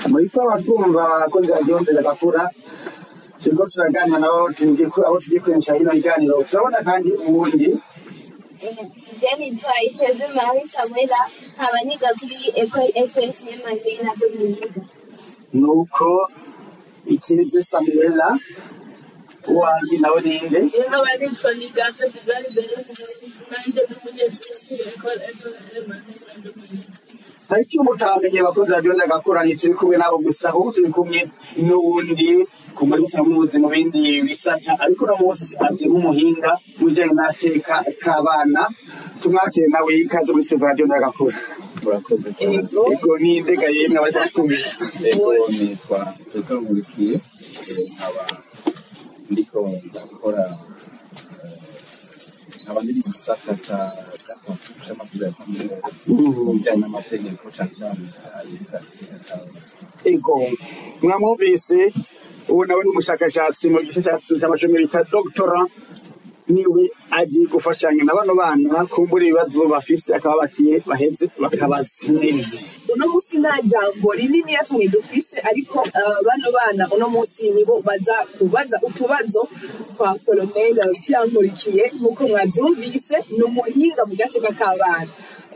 Mwifa watwumva ko nzagiyondera gakura Chego turaganira nabo abo tugiye kwemesha hino iganiro turabona kandi ubundi Jenny twa ikeze Marie Samuela abanyiga kuri École SOS Nyamagabe na Dominika nuko ikeze Samuela wangi nawe ninde abandi twa niganze dibali bere manje n'umunyeshure kuri École SOS Nyamagabe na Dominika hari cyo mutamenye bakunze byonda gakoranye turi kumwe nabo gusa aho turi kumwe n'ubundi kumurisa mu buzima bindi bisata ariko no munsi aje nk'umuhinga mujanye nateka kabana tumwakire nawe ikaze muri studio radio ndagakora murakoze cyane ego ni ndega yemwe bari batwumvise ego nitwa Pierre Nkurikiye nkaba ndiko ndakora abandi mu gisata ca gatatu c'amashure ya kaminuza bijanye n'amategeko cyane ego mwamwumvise ubu nawe n'umushakashatsi mu gice cy'amashuri bita doctora niwe agiye gufashanya na bano bana kumbura ibibazo bafise akababakiye baheze bakabaza uno munsi nta jambo rinini yashanye dufise ariko bano bana uno munsi nibo baza kubaza utubazo kwa Colonel Pierre Nkurikiye nkuko mwavyumvise n'umuhinga mu gateka k'abana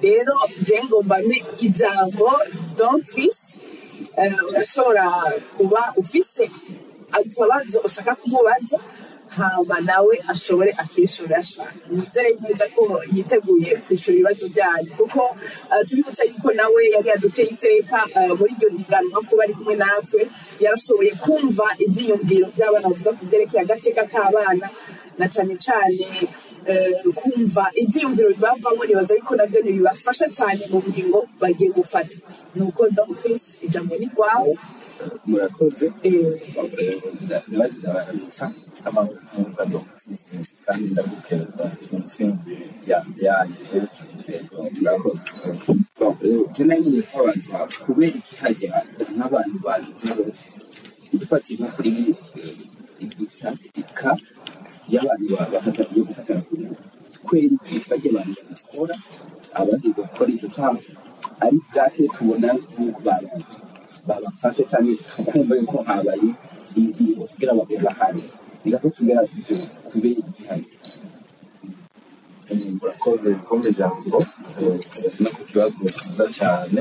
rero je ngomba me ijambo donc urashobora kuba ufise akabazo ushaka kumubaza hama nawe ashobore akishura ashaka nizere neza ko yiteguye kwishura ibibazo byanyu kuko tubibutsa yuko nawe yari yaduteye iteka muri iryo higanwa kuba ari kumwe natwe yarashoboye kumva ivyiyumviro by'abana bavuga ku vyerekeye agateka k'abana na cane cane kumva ivyiyumviro bibavamo nibaza yuko navyo bibafasha cane mu ngingo bagiye gufata nuko donc ijambo ni rwawe murakoze ndabaje ndabaramutsa amahunza kandi ndagukeza intsinzi yanyu murakoze jena nyine kwabanza kuber'iki hajya n'abantu bagizeho dufatiye nko kuri igisaka y'abantu bafatanye gufatana kuri kuber'iki bajya abantu bakora abagiye gukora icyo cyangwa ari gake tubona babafashe cyane tukumva yuko habaye ingingo kugira ngo bahane niko tugera tuti kuber'iki hajya murakoze kombe jambo no ku kibazo cyiza cyane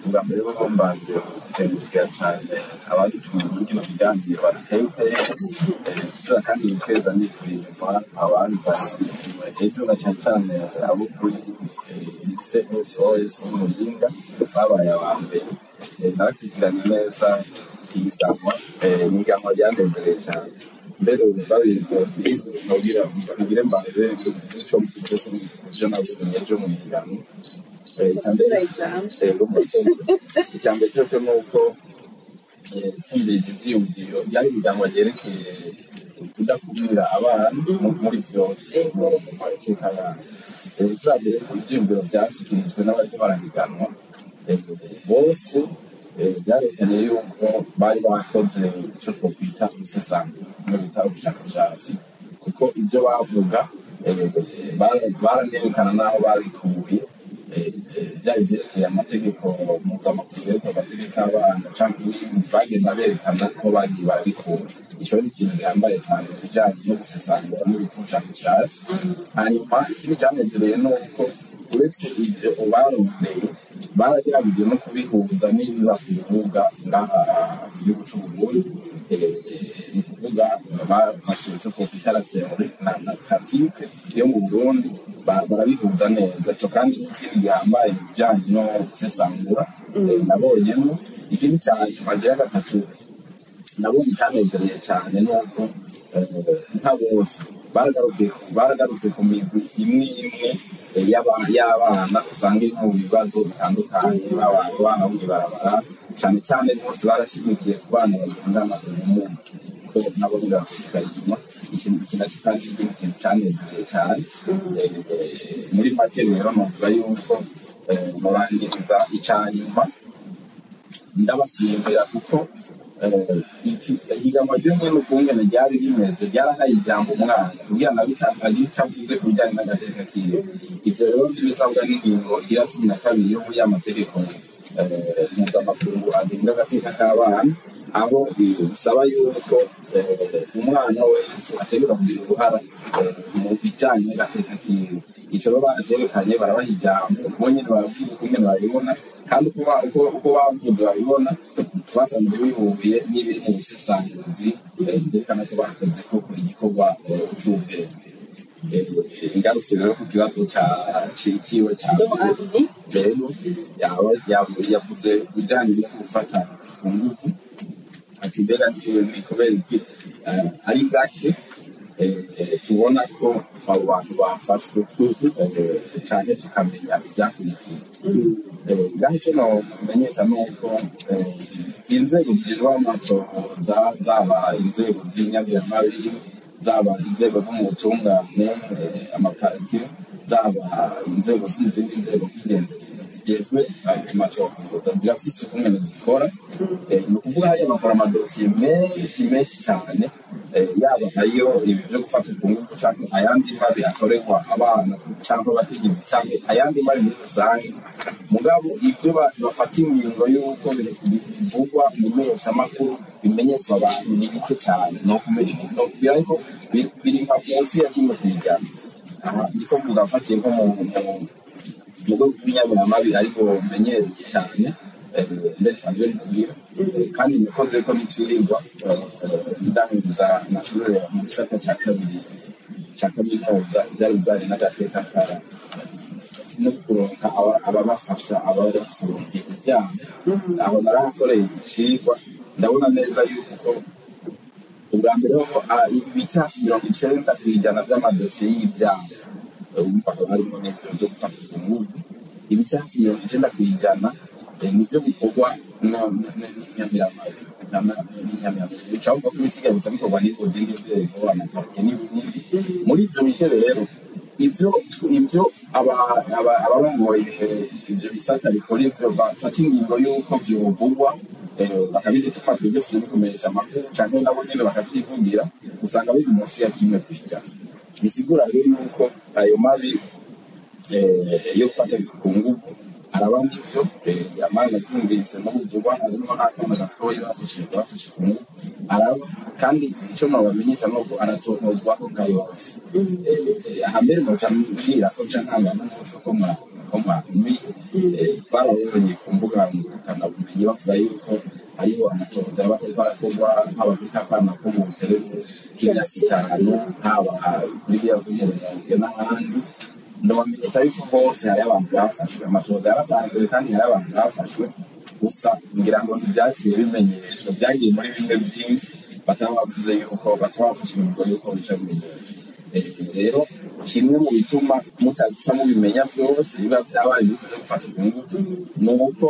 ubwa mbere bo mbanje kujenjira cyane abandi mu kiganiro bateye sura kandi ukeza nipfuye kwa abandi ejo na cyane abo kuri SOS umuhinga babaye abambere narakikiranye neza igitamwa n'ingamo ryandendere cyane mbere babiriko kugira mbanze cyo mfite cyo nabonye ejo mu higanwa ijambo cyo nuko twumvise ivyiyumviro byari imiryango ryerekeye kudakumira abana muri vyose mu mateka yabo turavye ivyiyumviro vyashikirijwe n'abariko barahiganwa bose byarekanye yuko bari bakoze icyo twokwita ubusesanguzi mu bita ubushakashatsi kuko ibyo bavuga baranerekana n'aho babikuye byaba ivyerekeye amategeko mpuzamakungu yerekeye agateka k'abana canke ibindi bagenda berekana aho bagiye barabikura ico ni ikintu gihambaye cyane mu bijanye no gusesangura mu bita ubushakashatsi hanyuma ikindi canezereye ni uko uretse ivyo barondeye baragerageje no kubihuza n'ibiba ku rubuga ngaha mu gihugu c'Uburundi ni ukuvuga bafashe icyo twokwita na katike yo mu Burundi barabihuza neza ico kandi ikindi gihambaye mu bijanye no gusesangura nabonyemo ikindi cyanyuma gira gatatu nabonye icanezereye cyane nuko nta bose baragarutse ku migwi imwe y'abana usanga iri mu bibazo bitandukanye abana mw'ibarabara cyane cyane bose barashimikiye ku bana bagendana ubumuga kuko nabo birashishikaye inyuma ikintu nacyo kandi ikindi kintu canezereye cyane muri make rero novuga yuko murangiriza icanyuma ndabashimira kuko higanwa ry'umwe n'ukungene ryari rimeze ryarahaye ijambo umwana kugira ngo agire ico avuze ku bijanye n'agateka kiwe ivyo rero n'ibisabwa n'ingingo igira 12 yo muri amategeko mpuzamakungu agenga agateka k'abana aho bisaba yuko umwana wese ategerezwa kugira uruhara mu bijanye n'agateka kiwe. Ico rero baracerekanye barabaha ijambo bonyene baravuga ukungene babibona kandi uko bavuze babibona twasanze bihubiye n'ibiri mu busesanguzi vyerekana ko bakoze koko igikorwa c'ubwenge. Ingarutse rero ku kibazo ciwe rero yavuze bijanye no gufata ku nguvu ati mbega ni kubera iki ari gake tubona ko abo bantu bafashwe canke tukamenya ivyakurikiye. Ngaho ico nomenyesha nuko inzego zijejwe amatohoza zaba inzego z'inyamiramabi zaba inzego zo mu butungane amaparike zaba inzego z'izindi nzego nk'ingenzi zijejwe amatohoza zirafise ukungene zikora. Ni ukuvuga hariya bakora amadosiye menshi cane yaba ayo ibi vyo gufata ku nguvu canke ayandi mabi akorerwa abana canke abategetsi canke ayandi mabi muri rusange. Mugabo ivyo bafata ingingo y'uko bivugwa mu menyeshamakuru bimenyeshwa abantu ni bike cane nokubwira yuko biri nka munsi ya kimwe kw'ijana. Aha ndiko mvuga mfatiye nko mu rwego rw'inyamiramabi ariko menyereye cane mbere sanzwe nvugira kandi nikoze ko n'icigwa ndangiza amashure mu gisata ca kabiri ca kaminuza byari bijanye n'agateka no kuronka ababafasha ababafungiye ivyaha. Aho narahakoreye icigwa ndabona neza yuko ubwa mbere ho ibica 90% vy'amadosiye y'ivyaha umva harimo n'ivyo vyo gufata ku nguvu. Ibica 90% nivyo bikorwa n'inyamiramabi ucamva ko ibisigaye bica bikorwa n'izo zindi nzego amaparike n'ibindi. Muri ivyo bice rero ivyo abarongoye ivyo bisata bikora ivyo bafata ingingo y'uko vyovugwa bakabidutuma twebwe tuje bikomeresha amakuru canke nabo nyene bakavyivugira usanga biri munsi ya kimwe kw'ijana. Bisigura rero yuko ayo mabi yo gufata ku nguvu arabandi ivyo yamana twumvise no kuvugwa ariko n'akana gatoyi bafashe ku nguvu araba kandi ico nabamenyesha nuko aratokozwa ko kayose. Ahambere mu cyambira ko cyangwa n'umuco koma mi twarabonye ku mbuga ngurukanabumenyi bavuga yuko hariho amatohoza y'abatari barakorwa nk'abafurika kana ko mu buzere kidasanzwe haba kuri by'umurenge n'ahandi. Ndabamenyesha yuko bose hari abantu bafashwe amatohoza yaratangiye kandi hari abantu bafashwe gusa ngira ngo ntibyashiye bimenyeshwa byagiye muri bimwe byinshi bataba bavuze yuko batwafashe ingingo yuko bica bimenyeshwa. Rero kimwe mu bituma mutaca mubimenya byose biba byabaye byo gufata ingingo nuko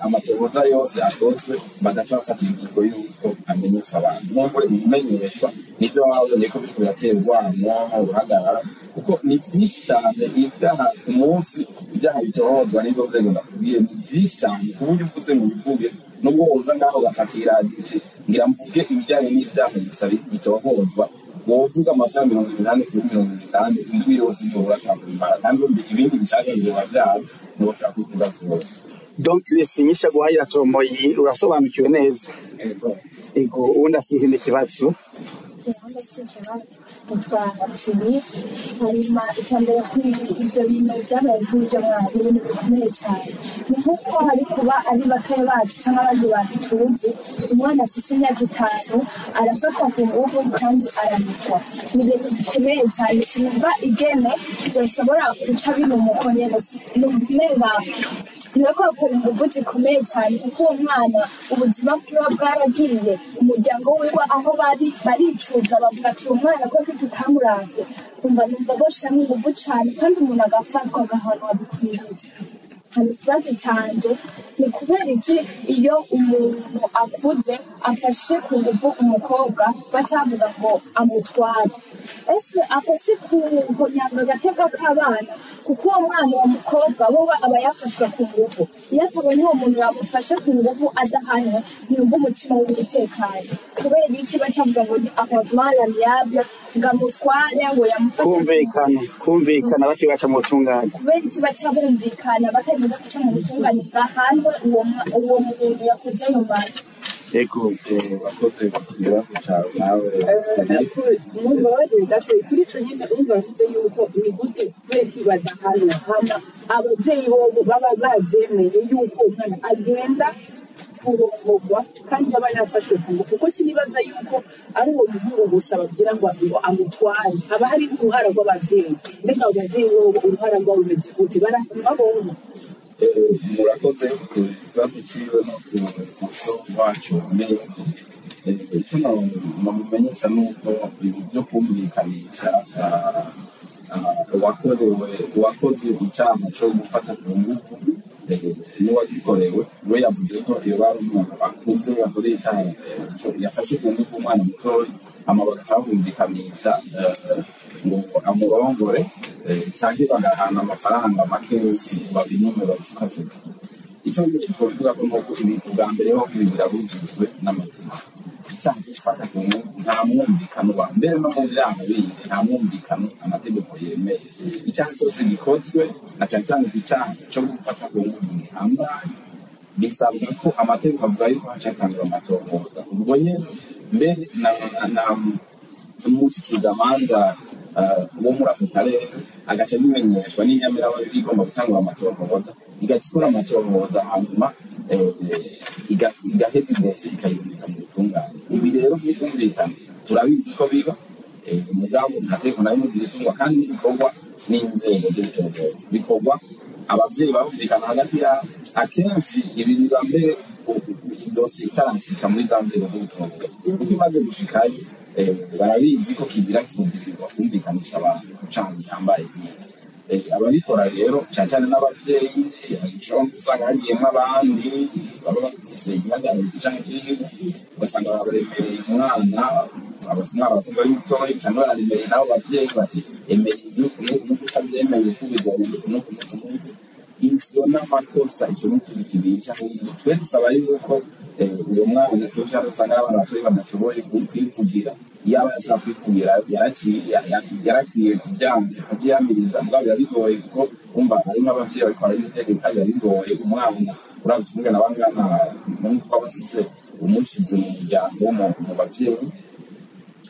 amatohoza yose akozwe bagaca bafata ingingo yuko amenyeshwa abantu n'ubwo ibimenyeshwa nivyo babonye ko biriko biraterwa uruhagarara kuko ni byinshi cyane ibyaha umunsi ibyaha bitohozwa n'izo nzego ndakubwiye ni byinshi cyane ku buryo uvuze mu bivuge nubwo woza ngaho gafatira ati ngira mvuge ibijyanye n'ibyaha gusa bitohozwa wovuga amasaha 80 kuri 80 indwi yose niho urashaka kubimara kandi ibindi bishasha bizoba vyaje niho ushaka kuvuga vyose. Donc sinyisha guhayira tomoyi urasobanukiwe neza. Ego ubundi afite ikibazo twashimye hanyuma icambere kuri ivyo bintu vyabaye kuri ivyo mwaka ibintu bikomeye cane ni nkuko hari kuba ari batoya bacu canke abandi bantu tuzi umwana afise imyaka 5 arafatwa ku nguvu kandi aranikwa ni ibintu bikomeye cane sinumva igene vyoshobora guca binumuko nyene numenga niko akora inguvu zikomeye cane kuko uwo mwana ubuzima bwiwe bwaragiye umuryango wiwe aho baricuza bavuga ati uwo mwana ko tutamuravye kumva numva boshamwe inguvu cane kandi umuntu agafatwa agahanwa bikwiriye. Hano ikibazo canje ni kubera iki iyo umuntu akuze afashe ku nguvu umukobwa bacavuga ngo amutware ese ako si kuhonyanga agateka k'abana kuko uwo mwana uwo mukobwa wowe aba yafashwe ku nguvu iyo atabonye uwo muntu yamufashe ku nguvu adahanywe ntiyumva umutima w'umutekano kubera iki bacavuga ngo ni arrangement amiable ngo amutware ngo yamufashe kumvikana bati baca mu butungane kubera iki baca bumvikana batagenda guca mu butungane bwahanwe uwo muntu yakoze ayo mabi. Ego wakoze ibibazo cyawe nawe umva waduye gato kuri ico nyene umva bavuze yuko ni gute kubera ko badahanywe hama abavyeyi bobo baba bavyemeye yuko umwana agenda kurongorwa kandi aba yafashwe ku ngufu kuko sinibaza yuko ari uwo muhungu gusa babwira ngo amutware haba hari uruhara rw'abavyeyi mbega abo bavyeyi bobo uruhara rwabo rumeze gute barahumva bombi. murakoze ku kibazo ciwe no ku muco wacu mbere icyo namumenyesha nuko ibi byo kumvikanisha uwakoze icaha co gufata ku nguvu n'uwagikorewe we yavuze ko iyo bari umuntu akuze yakoreye icaha yafashe ku nguvu umwana mutoya hama bagaca bumvikanisha ngo amurongore canke bagahana amafaranga make babinume babifukafuka. Ico twovuga ko nuko ibintu bwa mbere ho ibi birabujijwe n'amategeko. Icaha cyo gufata ku nguvu nta mwumvikano wa mbere no mu vyaha bindi nta mwumvikano amategeko yemeye. Icaha cyose gikozwe na cane icaha cyo gufata ku nguvu gihambaye bisabwa ko amategeko avuga yuko hacatangura amatohoza ubwo nyene mbere na umushikizamanza wo muri ako karere agaca bimenyeshwa n'inyamira bigomba gutangura amatohoza igaca ikora amatohoza hanyuma igaheza indose ikayiboneka mu butungane. Ibi rero by'ubwumvikane turabizi ko biba mugabo nta tegeko na rimwe zirisungwa kandi n'ibikorwa n'inzego z'ubutohoza bikorwa abavyeyi babumvikana hagati yabo akenshi ibi biba mbere idose itarashika muri za nzego z'ubutohoza kuko imaze gushikayo barabizi ko kizira kizirizwa kumvikanisha abantu canke gihambaye nk'iki. Ababikora rero cane cane n'abavyeyi usanga hagiyemwo abandi baba bafise igihagararo canke kiriya ugasanga bararemereye umwana abasanzwe ari mutoyi canke bararemereye nabo bavyeyi bati emereye nuko utabyemeye kubizanye nuko ivyo n'amakosa ico n'ikintu kibisha ahubwo twe dusaba yuko uyo mwana kenshi usanga abantu batoyi badashoboye kwivugira yaba yashaka kwivugira yaragiye kuvyamiriza mugabo yabigoye kuko umva ari nk'abavyeyi bariko barabitegeka yabigoye umwana uravye umwana bangana nuko bafise umushize mu muryango mu bavyeyi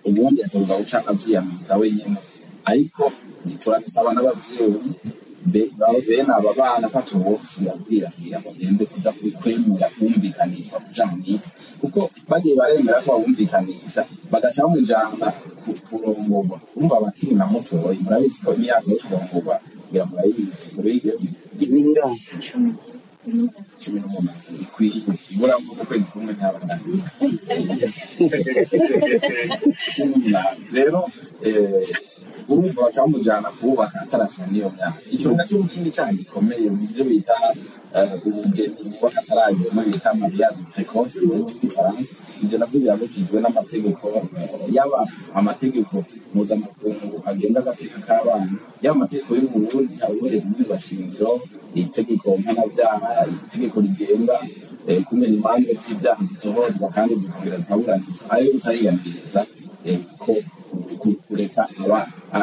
ubundi ataza guca avyiyamiriza wenyene ariko turabisaba n'abavyeyi bene aba bana ko tubose yabwirahira bagende kuja kwemera kumvikanishwa kujaniki kuko bagiye baremera ko babumvikanisha bagaca bamujana kurongorwa urumva bakiri na mutoyi murabizi ko imyaka yo kurongorwa ngira murayizi kurege ninga 18 ikwiye ibura mu kwezi kumwe ntabana rero urumva bacamujana kubaka atarashira niyo myaka ico nacyo ikindi cyaha gikomeye mu byo bita ubugeni bubaka ataraje muri bita mariage précoce mu Gifaransa ivyo navyo birabujijwe n'amategeko yaba amategeko mpuzamakungu agenda agateka k'abana yaba amategeko y'u Burundi abereye kubibashingiro itegeko mpanavyaha itegeko rigenga kumena imanza z'ivyaha zitohozwa kandi zikongera zikaburanishwa ayo yose ariyamiriza ko kureka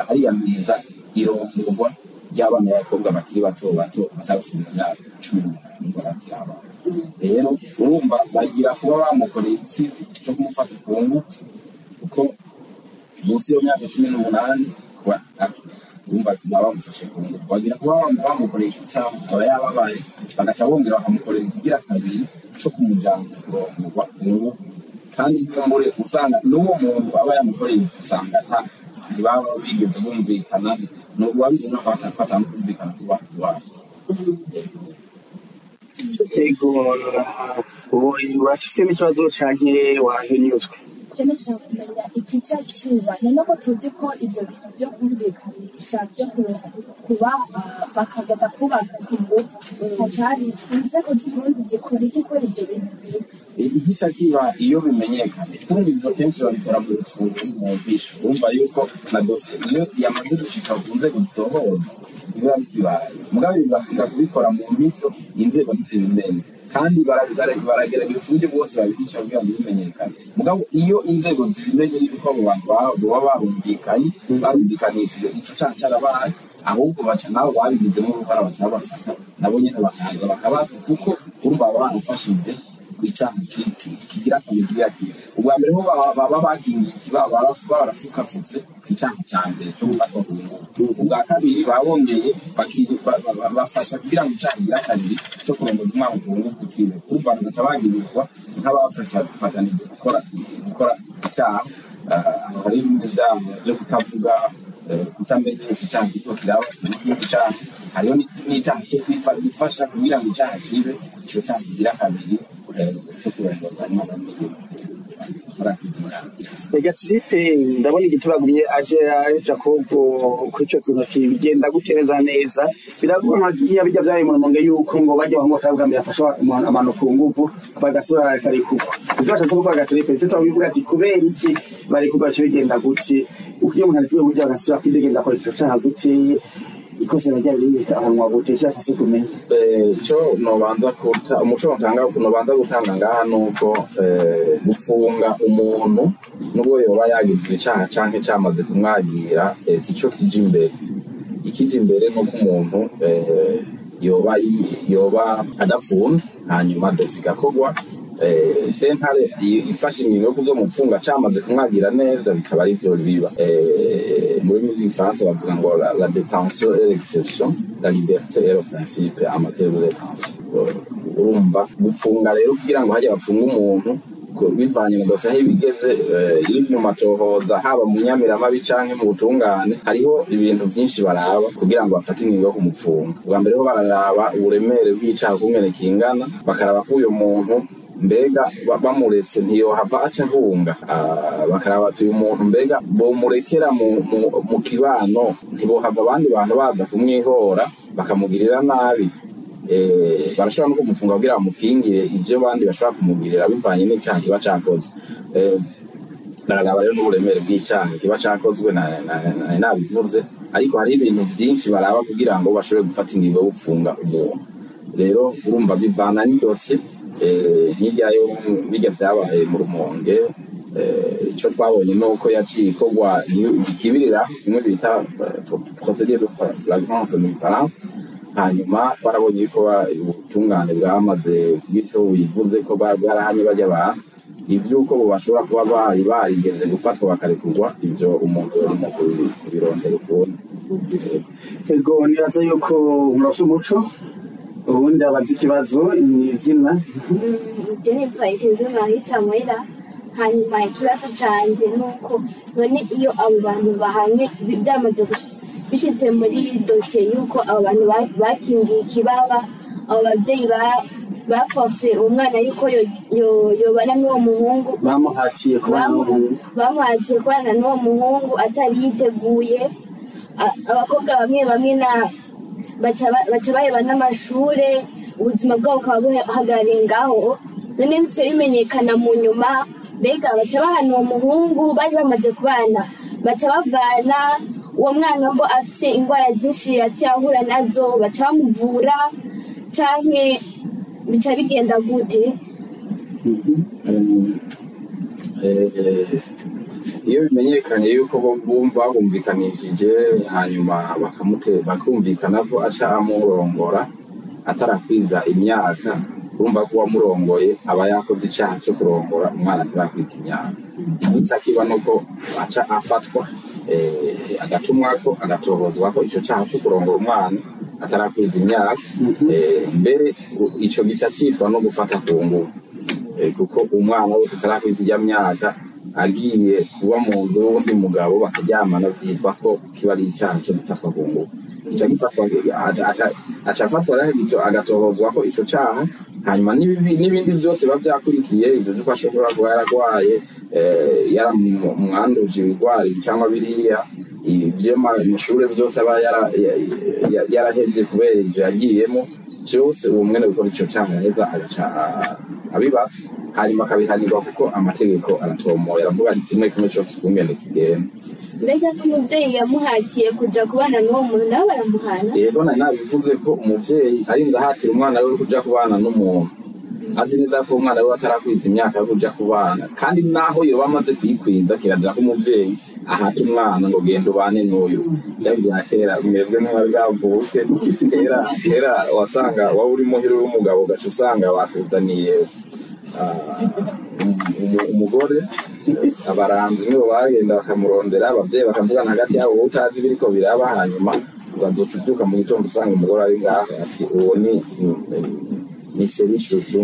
ariyamiriza irongorwa ry'abana b'abakobwa bakiri bato batarashimira imyaka 18 barakiri abana. Rero urumva bagira kuba bamukoreye ikibi cyo kumufata ku ngufu kuko munsi yo myaka 18 kuba urumva kiba bamufashe ku ngufu bagira kuba bamukoresha icyaha aba yababaye bagaca bongera bakamukorera ikigira kabiri cyo kumujana kurongorwa ku ngufu kandi nk'umure usanga n'uwo muntu aba yamukoreye usanga ntibaba bigeze bumvikana wabizi no batamvikana kuba wabo. Ego urafise n'ikibazo canke wahanyuzwe cyane cyane kumenya ikica kiba nako tuzi ko ivyo bintu byo kumvikanisha byo kuba bakageza kubaka ku ngufu hacari inzego z'uburundi zikora iki kuri ivyo bintu igica kiba iyo bimenyekanye kumva ivyo kenshi babikora mu rufunzi mu mpisho urumva yuko na dosiye iyo yamaze gushika ku nzego zitohoza biba bikibaye mugabe bakunda kubikora mu mpisho inzego ntizibimenye kandi baragerageza uburyo bwose babihisha kugira ngo bimenyekane mugabo iyo inzego zibimenye yuko abo bantu baba barumvikanishije ico caha carabaye ahubwo baca nabo babigizemo uruhara baca bafisa nabo nyene bakaza bakabaza kuko urumva barafashije icaha kigira kigira ubwa mbere ho baba bakingiye ikibaba barafukafutse icaha ca mbere cyo gufatwa ku nguvu ubwa kabiri babongeye bafasha kugira ngo icaha kigira kabiri cyo kurongoza umwana ku nguvu kiwe urumva bagaca bagirizwa nk'abafasha gufatanije gukora icaha hari n'ibyaha byo kutavuga kutamenyesha icaha kiriko kiraba icaha hariho n'icaha cyo kwifasha kugira ngo icaha kibe ico caha kigira kabiri cyo kurongoza umwana w'umwigeme Erega Philippe ndabona igitubagumye aje Jacobo kwico kintu bigenda gutereza neza biravuga nka bijya byaye mu monge yuko ngo bajya baho bakabwambira afasha amano ku nguvu bagasura kare kuko bizashatse kuvuga Philippe cyo twabivuga ati Kuber'iki bari kugaca bigenda guti ukiye umuntu ari kujya agasura kwidegenda akora ico cyaha guteye ikoze bajya birika ahanwa gutesha cyase kumenya cyo nobanza kuta umuco ntanga nobanza gutanga ngaha nuko gufunga umuntu nubwo yoba yagize icaha canke cyamaze kumwagira sico kije imbere ikije imbere no ku muntu yoba adafunze hanyuma dosiga kogwa sentare ifashe ingingo yo kuzomupfunga cyamaze kumwagira neza bikaba ari byo biba muri France bavuga ngo la détention est l'exception la liberté est le principe en matière de détention urumva gufunga rero kugira ngo hajye bafunga umuntu bivanye na dosiye ibigeze iri mu matohoza haba mu nyamiramabi canke mu butungane hariho ibintu byinshi baraba kugira ngo bafate ingingo yo kumufunga bwa mbere ho bararaba uburemere bw'icaha kumwe kingana bakaraba ko uyo muntu mbega bamuretse ntiyohava aca ahunga bakaraba ati uyu muntu mbega bomurekera mu kibano ntibohava abandi bantu baza kumwihora bakamugirira nabi barashobora no kumufunga kugira bamukingire ibyo bandi bashobora kumugirira bivanye n'icaha kiba cakozwe bararaba rero n'uburemere bw'icaha kiba cakozwe nabivuze ariko hari ibintu vyinshi baraba kugira ngo bashobore gufata ingingo yo gupfunga umuntu rero urumva bivana n'idosiye n'ijyayo bijya byabaye mu Rumonge ico twabonye nuko yaciye ikorwa ikibirira kimwe bita procédure de flagrance mu France hanyuma twarabonye ko ubutungane bwamaze bw'ico bivuze ko bwarahanye bajya abantu ivyuko bashobora kuba barigeze gufatwa bakarekurwa ivyo umuntu yari mu kubirondera ukundi ego nibaza yuko murasha umuco ubundi abazi ikibazo izina jeni twayikeze Samuela hanyuma ikibazo canje nuko none iyo abo bantu bahanye byamaze bishitse muri dosiye yuko abo bantu bakingiye ikibaba abo bavyeyi baforse umwana yuko yobana n'uwo muhungu bamuhatiye kubana n'uwo muhungu atari yiteguye abakobwa bamwe na baca baheba n'amashure ubuzima bwabo bukaba buhagarariye ngaho none bicaye bimenyekana mu nyuma mbega baca bahana uwo muhungu bari bamaze kubana baca bavana uwo mwana mbo afise ingwara zinshi yaciye ahura nazo baca bamuvura canke bica bigenda gute iyo bimenyekanye yuko bumvikanishije hanyuma bakumvikana ko aca amurongora atarakwiza imyaka urumva ko wamurongoye aba yakoze icaha cyo kurongora umwana atarakwiza imyaka igica kiba nuko aca afatwa agatumwako agatohozwa ko ico caha cyo kurongora umwana atarakwiza imyaka mbere ico gica citwa no gufata ku nguvu kuko umwana wese atarakwiza ijya myaka agiye kuba mu nzu y'undi mugabo bakaryamana byitwa ko kiba ari icaha cyo gufatwa ku nguvu ico gifatwa aca afatwa rero agatohozwa ko ico caha hanyuma n'ibindi byose biba byakurikiye ibyo duko ashobora kuba yaragwaye yaramwanduje ibigwari cyangwa biriya ibyo amashure byose aba yarahevye kubera ivyo yagiyemo byose uwo mwene gukora ico caha yaheza agaca abibatse hanyuma akabihanirwa kuko amategeko aratomoye aravuga ati kimwe kimwe cyose ukungene kigenda. Mbega n'umuvyeyi yamuhatiye kuja kubana n'uwo muntu nawe baramuhana? Yego nabivuze ko umuvyeyi arinze ahatira umwana we kuja kubana n'umuntu azi neza ko umwana we atarakwiza imyaka yo kuja kubana, kandi naho yoba amaze kuyikwiza kirazira ko umuvyeyi ahata umwana ngo genda ubane n'uyu. Byari bya kera mwebwe nk'abari bavutse kera wasanga waba uri muhira w'umugabo gaca usanga bakuzaniye umugore, abaranzi nibo bagenda bakamurondera, abavyeyi bakavugana hagati yabo utazi biriko biraba, hanyuma ugazoca uvyuka mu gitondo usanga umugore ari ngaho ati uwo ni sheri shushu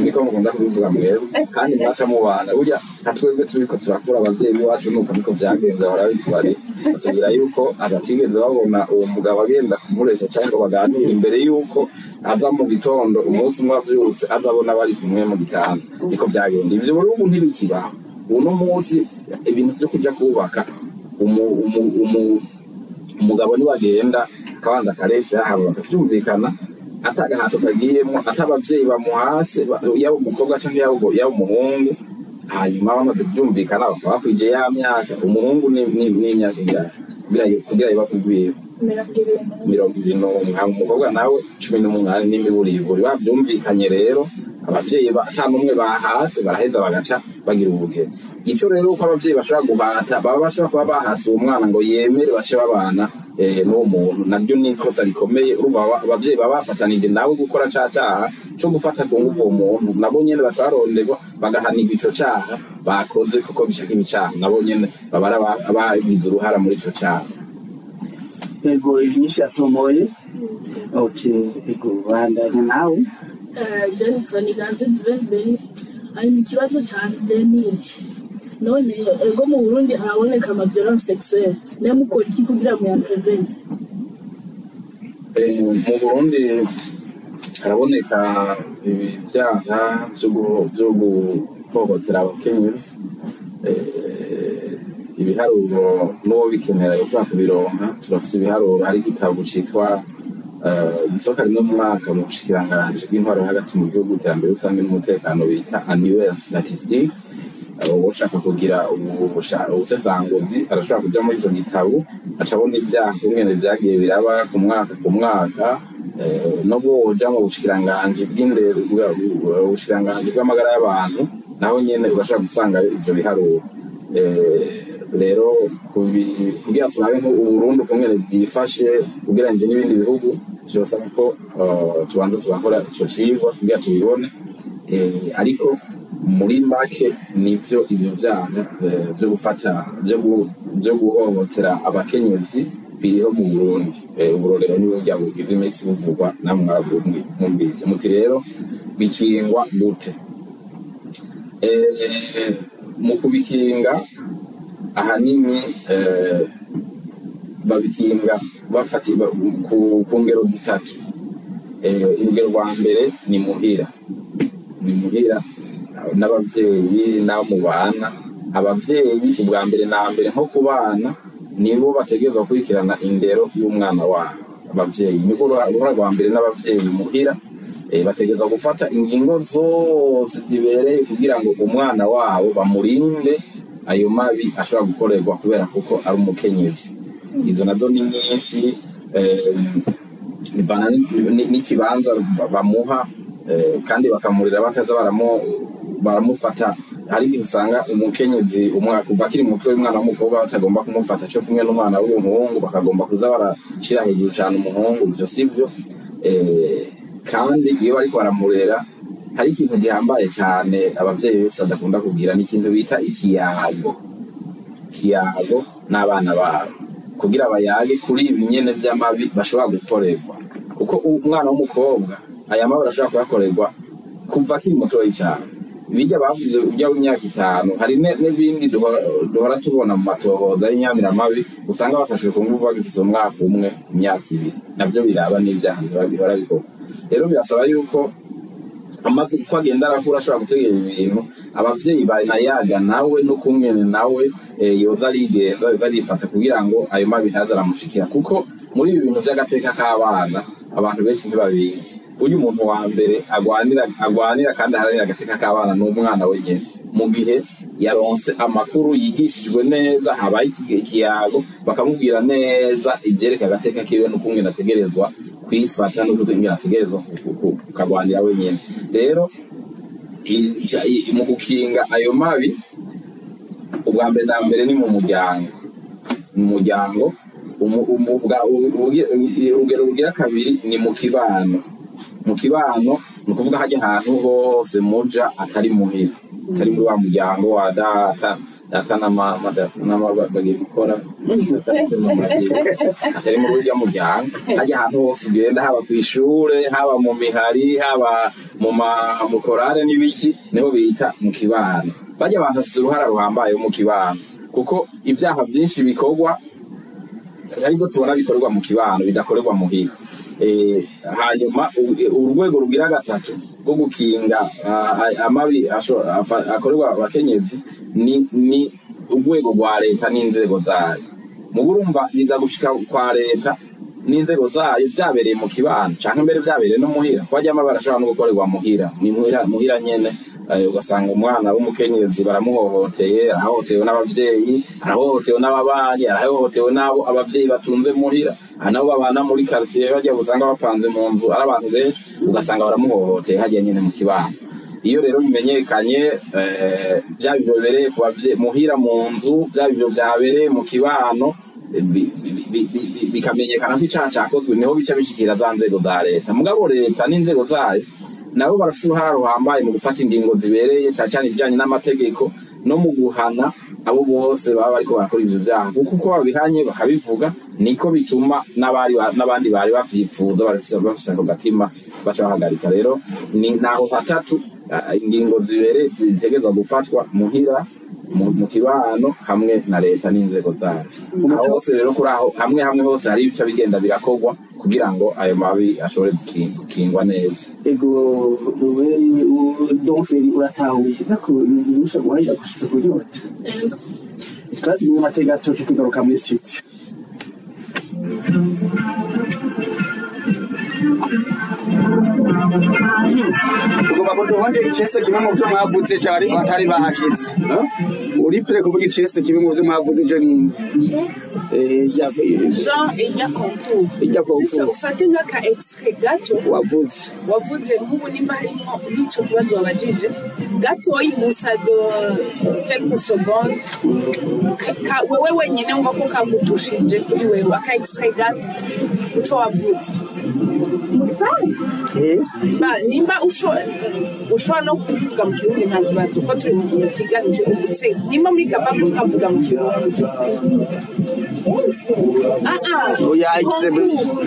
niko mukunda kubivuga mwebwe, kandi mwaca mubana burya hatwebwe turiko turakura abavyeyi biwacu nuko niko vyagenze barabitwari batubwira yuko agatigeze babona uwo mugabo agenda kumuresha cyangwa baganira imbere yuko aza mu gitondo umunsi umwe avyutse azabona bari kumwe mu gitanda, niko vyagenda. Ivyo ubu ntibikibaho uno munsi, ibintu vyo kuja kubaka umugabo ni wagenda akabanza akaresha haba bakavyumvikana atagahato kagiyemo, atabavyeyi bamuhase yaba umukobwa canke yaba umuhungu, hanyuma bamaze kuvyumvikana bakaba bakwije ya myaka. Umuhungu ni imyaka ingahe kugira bakugwira? 21. Umukobwa nawe 18 n'imiburiburi. Bavyumvikanye rero abavyeyi atanumwe bahase baraheza bagaca bagira ubugeni. Ico rero uko abavyeyi bashobora guhata baba bashobora kuba bahase uwo mwana ngo yemere bace babana n'uwo muntu, nabyo ni ikosa rikomeye. Urumva abavyeyi baba bafatanije nawe gukora caha cyo gufata ku nguvu uwo muntu, nabo nyene baca baronderwa bagahanirwa ico caha bakoze kuko bishaka ibicaha, nabo nyene baba abagize uruhara muri ico caha. Ego inyisha tomoye. Okay, ego bandanye nawe. Jeni twaniganze tubembere ari mu kibazo canje n'iki none ego mu Burundi haraboneka ama violence sexuelle ne mukora iki kugira mu yaprevene? Mu Burundi haraboneka ibyaha byo guhohotera abakenyezi, ibiharuro n'uwo bikenera ushaka kubironka. Turafise ibiharuro, hari igitabo citwa isoka rimwe mu mwaka mu bushikiranganje bw'intwaro hagati mu gihugu iterambere rusange n'umutekano bita annual statistique. Ushaka kugira ubusesanguzi arashobora kuja muri ico gitabo acabona ibyaha kumwene vyagiye biraba ku mwaka no boja mu bushikiranganje bw'indero, ubushikiranganje bw'amagara y'abantu, naho nyene urashobora gusanga ivyo biharuro. Rero kugira turabe nko Burundi kumwene byifashe ugereranyije n'ibindi bihugu, byosaba ko tubanza tugakora ico cigwa kugira tubibone. Ariko muri make nivyo ibyo byaha byo gufata byo guhohotera abakenyezi biriho mu Burundi. Uburorero n'uburyo bugize imisi buvugwa namwe mwumvise muti rero bikingwa gute? Mu kubikinga ahanini babikinga bafati ku ngero zitatu. Urugero rwa mbere ni muhira n'abavyeyi n'abo mu bana. Abavyeyi ubwa mbere na mbere nko ku bana nibo bategerezwa gukurikirana indero y'umwana wabo. Abavyeyi niko uruhara rwa mbere n'abavyeyi muhira bategerezwa gufata ingingo zose zibereye kugira ngo umwana wabo bamurinde ayo mabi ashobora gukorerwa kubera kuko ari umukenyezi. Izo nazo ni nyinshi, n'ikibanza bamuha kandi bakamurira bataza baramufata. Hari igihe usanga umukenyezi kuva akiri muto w'umwana w'umukobwa batagomba kumufata cyo kimwe n'umwana w'umuhungu, bakagomba kuza barashira hejuru cyane umuhungu. Ibyo sivyo. Kandi iyo bariko baramurera hari ikintu gihambaye cyane abavyeyi bose badakunda kugira, ni ikintu bita ikiyago n'abana babo, kugira bayage kuri ibi nyene vy'amabi bashobora gukorerwa. Kuko umwana w'umukobwa aya mabi arashobora kuyakorerwa kuva akiri mutoyi cyane. Bijya bavuze ujya w'imyaka 5, hari n'ibindi duhora tubona mu matohoza y'inyamiramabi usanga bafashwe ku nguvu bagifise umwaka umwe, imyaka 2, navyo biraba n'ivyaha bihora bikora. Rero birasaba yuko amaze ko agenda arakura ashobora gutegera ibintu, abavyeyi banayaga nawe no kumwene nawe yoza arigenza arifata kugira ngo ayo mabi ntazaramushikira. Kuko muri ibi bintu by'agateka k'abana abantu benshi ntibabizi. Uyu muntu wa mbere agwanira kandi aharanira agateka k'abana n'umwana wenyine, mu gihe yaronse amakuru yigishijwe neza, habaye ikiyago bakamubwira neza ibyerekeye agateka kiwe n'ukungene ategerezwa kwifata n'ukungene ategerezwa kukagwanira wenyine. Rero mu gukinga ayo mabi, ubwa mbere na mbere ni mu muryango. Urugero rugira kabiri ni mu kibano. Mu kibano ni ukuvuga hajya ahantu hose muja atari muhira, atari muri wa muryango wa data bagiye gukora atari muri urya muryango. Hajya ahantu hose ugenda, haba ku ishure, haba mu mihari, haba mu korale n'ibiki, niho bita mu kibano. Bajya abantu bafite uruhara ruhambaye mu kibano, kuko ibyaha byinshi bikorwa ariko tubona bikorerwa mu kibano bidakorerwa muhira. Hanyuma urwego rugira gatatu rwo gukinga amabi akorerwa abakenyezi ni urwego rwa leta n'inzego zayo. Mu burumva biza gushika kwa leta n'inzego zayo byabereye mu kibano canke mbere byabereye no muhira, kwajyamo barashobora no gukorerwa muhira. Ni muhira nyene, ugasanga umwana w'umukenyezi baramuhohoteye, arahohotewe n'abavyeyi, arahohotewe n'ababanyi, arahohotewe n'abo abavyeyi batunze muhira, nabo babana muri quartier bajya gusanga bapanze mu nzu ari abantu benshi, ugasanga baramuhohoteye hajya nyene mu kibano. Iyo rero bimenyekanye byabivyo bereye muhira mu nzu, byabivyo byabereye mu kibano, bikamenyekana ko icaha cakozwe, niho bica bishikira za nzego za leta. Mugabo leta n'inzego zayo nabo barafite uruhara ruhambaye mu gufata ingingo zibereye, cyane ibijyanye n'amategeko no mu guhana abo bose baba bariko barakora ivyo vyaha, kuko uko babihanye bakabivuga niko bituma n'abandi bari bavyifuza bafise ako gatima baca bahagarika. Rero ni naho hatatu ingingo zibereye zitegerezwa gufatwa muhira, mu kibano, hamwe na leta n'inzego zayo. Aho hose rero kuri aho hamwe hose hari ibice bigenda birakorwa kugira ngo ayo mabi ashobore gukingwa neza. Ego Donferi uratahuye zakunisha guhahira gushitse ku nyota. Twatumye amateka atoke tugaruka muri studio. Tugomba kuduhonde icese kimwe mu byo mwavuze cyari batari bahashitse. Uri prêt kuvuga icese kimwe mu byo mwavuze je ninde? Jean ijya konku. Ufate nk'aka extrait gato wavuze nk'ubu nimba harimo nk'ico kibazo wabajije gatoyi gusa de quelques secondes wewe wenyine umva ko kagutushije kuri wewe aka extrait gato uco wavuze nimba ushobora no kubivuga mu kirundi nta kibazo ko turi mu kiganiro ugutse nimba muri kababu ukavuga mu kirundi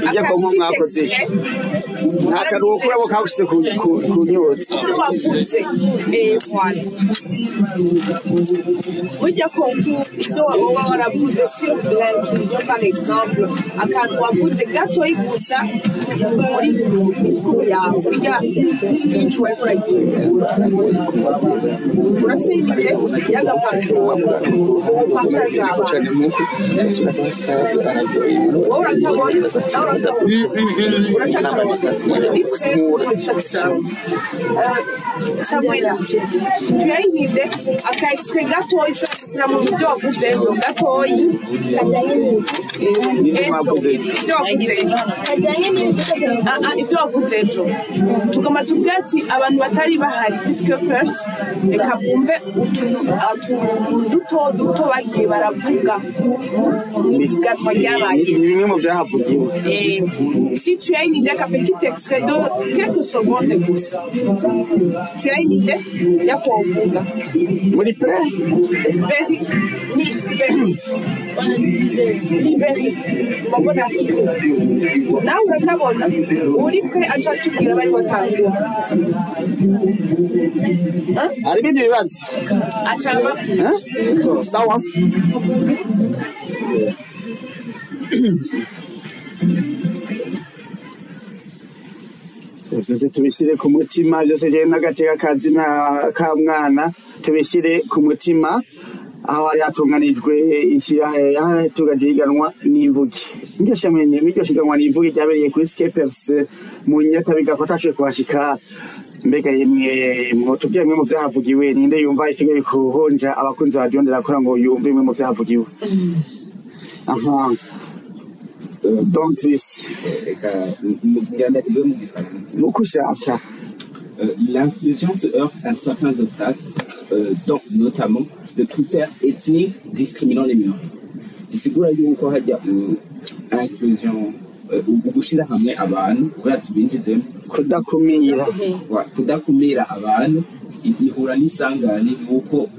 ijya konku mwakoze nta karuhuko urabo kagushitse ku nyota wavuze voilà ujya konku ibyo waba waravuze sur l'inclusion par exemple akantu wavuze gatoyi gusa muri school yawe urya speech waragiye urafise ibire y'agaparti upartage cyane muko Samuela, tu as une idée aka extrait gatoyi ushobora kugira mu byo wavuze gatoyi ibyo wavuze ejo tugomba tuvuga ati abantu batari bahari puisque pers reka bumve utuntu duto bagiye baravuga mu biganwa ryabaye bimwe mu byahavugiwe. Si tu as une idée, un petit extrait de quelques secondes gusa. Tu as une idée? Ya kuvuga. Muri pre? Liberi. Mbona hiyo. Na urakabona. Uri pre acha tubwira bari batangwa. Hari ibindi bibazo? Achamba. Sawa. Byose tubishyire ku mutima, byose je n'agateka kazi na ka mwana tubishyire ku mutima. aho hari hatunganijwe higanwa n'ivugi iryo shiganwa n'ivugi ryabereye kuri Skepers mu Nyakabiga ko atashoboye kuhashika. Mbega yemwe mutubwiye mwe mu vyahavugiwe ninde yumva itegeye kuhonja abakunzi ba Diondera akora ngo yumve mwe mu vyahavugiwe? Aha donc l'inclusion se heurte à certains obstacles, dont notamment le critère ethnique discriminant les minorités. Isigura yuko hajya inclusion ugushira hamwe abantu kubera tubinjizemo kudakumira abantu ihura n'isangane yuko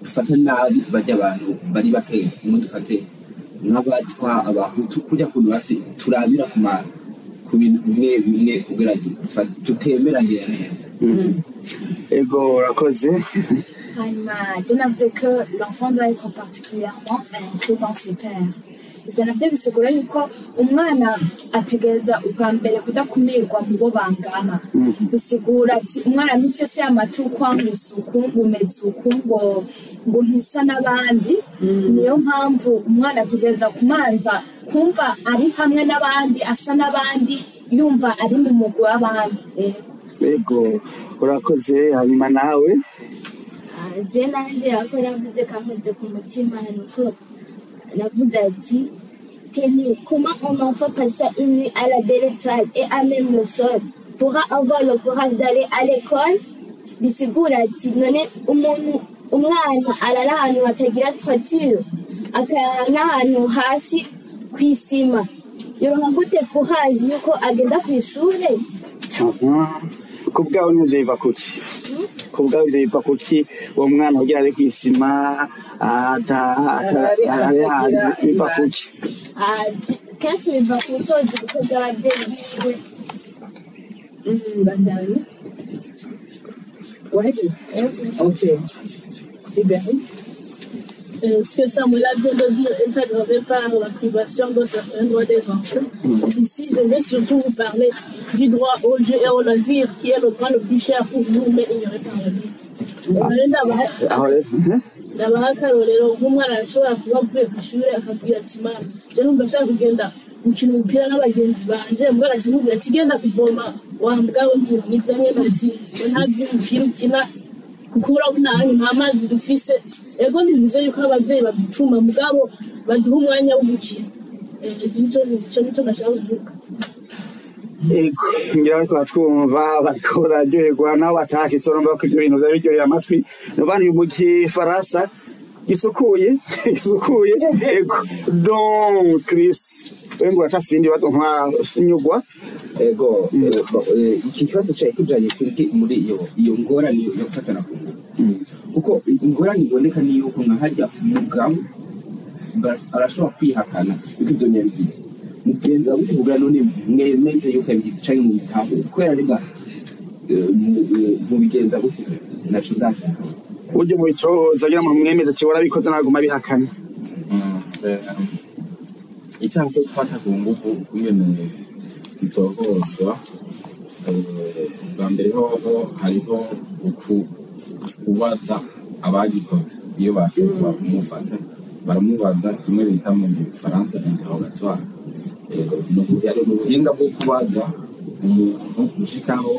dufata nabi bajya abantu bari bakeye mu dufate n'abatwa abahutu kujya kuntu basi turabira ku bintu bimwe kugira tutemeranira neza. Ego urakoze. Je n'avais que l'enfant doit être particulièrement inclus dans ses pairs. Ibyo navyo bisigura yuko umwana ategereza ubwa mbere kudakumirwa mu bo bangana. Bisigura ati umwana misi yose y'amatukwa ngusuku ngumezuku ngo ntusa n'abandi. Niyo mpamvu umwana ategereza kumanza kumva ari hamwe n'abandi asa n'abandi yumva ari mu mugwi w'abandi. Ego urakoze. Hanyuma nawe? Je nanje ako navuze kankoze ku mutima nuko navuze ati comment un enfant passe une nuit à la belle étoile et à même le sol pourra avoir le courage d'aller à l'école. Bisigura ati none umwana arara ahantu hatagira toiture akana n'ahantu hasi kwisima yoronka gute courage yuko agenda kw'ishure? Kubwawe n'ivyo biva kuki? Kubwawe ivyo biva kuki uwo mwana kugira ari kw'isima arare hanze biva kuki? Kenshi biva ku bushobozi buke bw'abavyeyi biwe. Bandanye okay. Ce que Samuel vient de dire est aggravé par la privation de certains droits des enfants. Ici, je vais surtout vous parler du droit au jeu et au loisir, qui est le droit le plus cher pour vous, mais ignoré par la vie. Ndabaha akarorero nk'umwana arashobora kuba avuye ku ishuri akabwira ati mama je numva nshaka kugenda gukina umupira n'abagenzi banje mbwa agaca amubwira ati genda kuvoma wambwawe nibyo nyene ati nta vy'umupira ukina kuko urabona hano nta mazi dufise. Ego nibivuze yuko abavyeyi badutuma mugabo baduha umwanya wo gukina. Nico ndashaka kuvuga. Ego ngira bariko batwumva bariko bararyoherwa naho batashitse urumva ko ivyo bintu vyari biryohera amatwi bari mu gifaransa gisukuye. Ego donc Chris wengo uracafise ibindi bibazo nk'anyugwa? Ego iki kibazo cyawe kijanye kuri muri iyo ngorane yo gufatana ku nguvu kuko ingorane iboneka ni yuko nkahajya umugabo arashobora kwihakana yuko ivyo nyabigize mugenzi wawe tuvuga none mwemeze yuko yabigize canke mu bitabo kubera rega mu bigenza gute naco ndashaka uje mu bicoza agira mu mwemeze ati warabikoze naguma bihakana. Icaha cyo gufata ku nguvu nyene gitohozwa bwa mbere hoho hariho kubaza abagikoze iyo bashobora kumufata baramubaza kimwe bita mu Faransa interrogatoire. Hari ubuhinga bwo kubaza umuntu gushikaho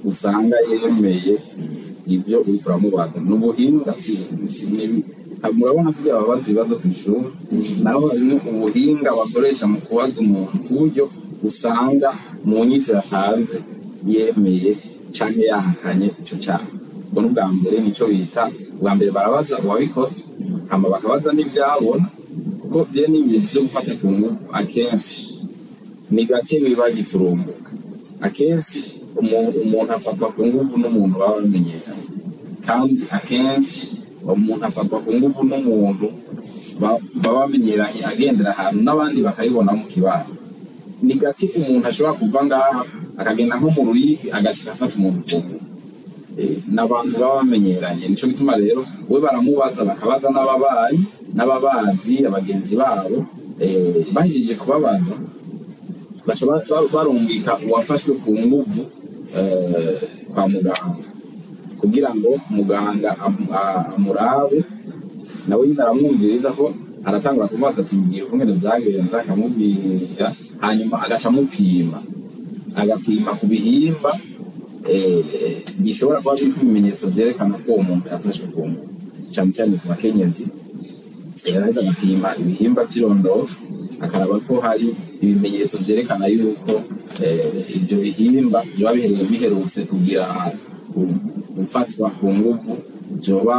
usanga yemeye ivyo uriko uramubaza. N'ubuhinga murabona ko ababaza ibibazo kw'ishuri naho harimo ubuhinga bakoresha mu kubaza umuntu ku buryo usanga mu nyisho yatanze yemeye canke yahakanye ico caha. Ubwo n'ubwa mbere nico bita ubwa mbere barabaza uwabikoze hama bakabaza n'ivyabona kuko vye ni ibintu vyo gufata ku nguvu akenshi ni gake biba giturumbuka. Akenshi umuntu afatwa ku nguvu n'umuntu baba bamenyeranye kandi akenshi umuntu afatwa ku nguvu n'umuntu baba bamenyeranye agendera ahantu n'abandi bakayibona mu kibano. Ni gake umuntu ashobora kuva ngaha akagenda nko mu ruyigi agashika afata umuntu ku nguvu n'abantu baba bamenyeranye. Nico gituma rero we baramubaza bakabaza n'ababazi abagenzi babo bahejeje kubabaza baca barungika uwafashwe ku nguvu kwa muganga kugira ngo muganga amurabe nawe nyine aramwumviriza ko aratangura kumubaza ati mbwira ukungene vyagenze, akamubwira hanyuma agaca agapima ku bihimba bishobora kuba biriko ibimenyetso vyerekana ko uwo muntu yafashwe ku nguvu, cane cane ku bakenyezi. Yaraheza agapima ibihimba vy'irondoro akaraba ko hari ibimenyetso vyerekana yuko ivyo bihimba vyoba biherutse kugira gufatwa ku nguvu, vyoba